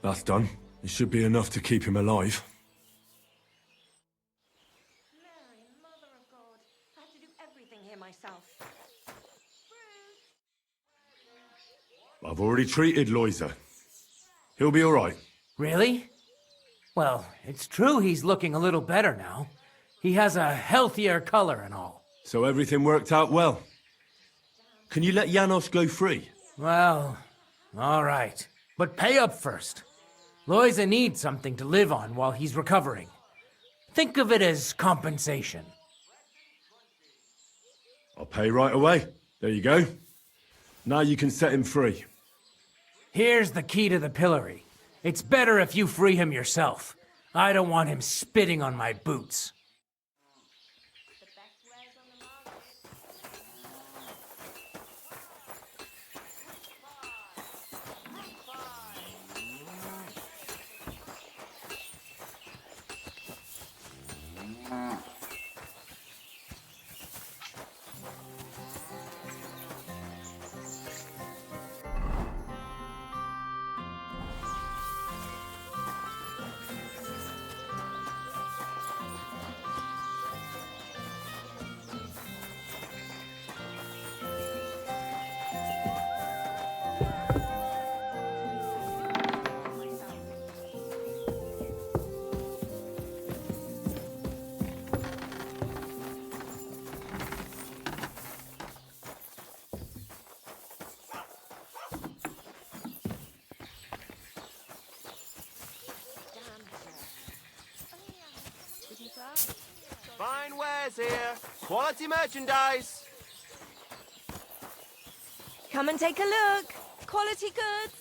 that's done. It should be enough to keep him alive. Mary, Mother of God, I have to do everything here myself. I've already treated Loisa. He'll be all right. Really? Well, it's true he's looking a little better now. He has a healthier color and all. So everything worked out well. Can you let Janos go free? Well, all right. But pay up first. Loisa needs something to live on while he's recovering. Think of it as compensation. I'll pay right away. There you go. Now you can set him free. Here's the key to the pillory. It's better if you free him yourself. I don't want him spitting on my boots. Fine wares here. Quality merchandise. Come and take a look. Quality goods.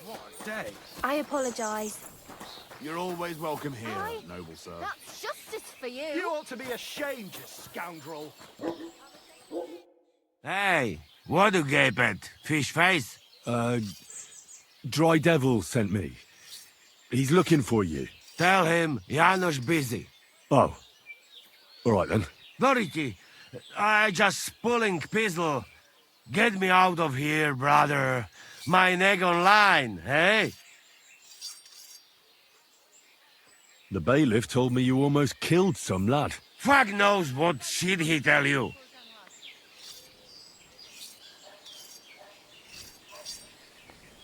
What a day. I apologize. You're always welcome here, Why? noble sir. That's justice for you. You ought to be ashamed, you scoundrel. Hey, what do you gape at? Fish face? Dry Devil sent me. He's looking for you. Tell him Janos busy. Oh. All right then. Dority, I just pulling pistol. Get me out of here, brother. My neck on line, hey? The bailiff told me you almost killed some lad. Fuck knows what shit he tell you.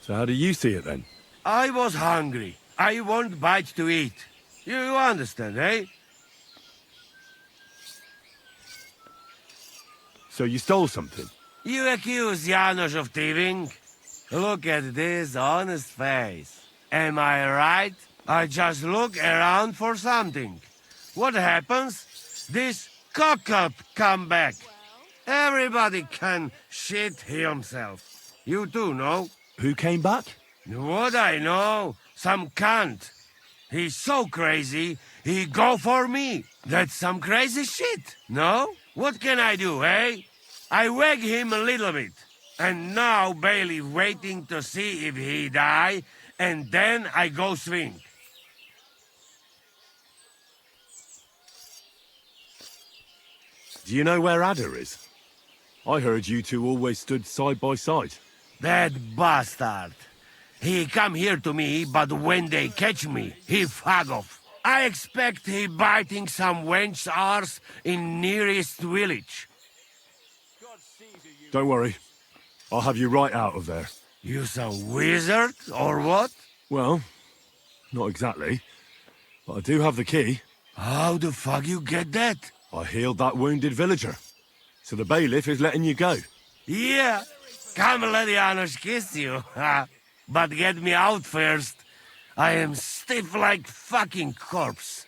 So how do you see it then? I was hungry. I want bite to eat. You understand, eh? So you stole something? You accuse Janos of thieving? Look at this honest face. Am I right? I just look around for something. What happens? This cock-up come back. Everybody can shit himself. You too, no? Who came back? What I know? Some cunt. He's so crazy, he go for me. That's some crazy shit, no? What can I do, eh? I wag him a little bit. And now Bailey waiting to see if he die, and then I go swing. Do you know where Ada is? I heard you two always stood side by side. That bastard. He come here to me, but when they catch me, he fuck off. I expect he biting some wench's arse in nearest village. Don't worry. I'll have you right out of there. You some wizard, or what? Well, not exactly. But I do have the key. How the fuck you get that? I healed that wounded villager. So the bailiff is letting you go. Yeah. Come let Janos kiss you. But get me out first. I am stiff like fucking corpse.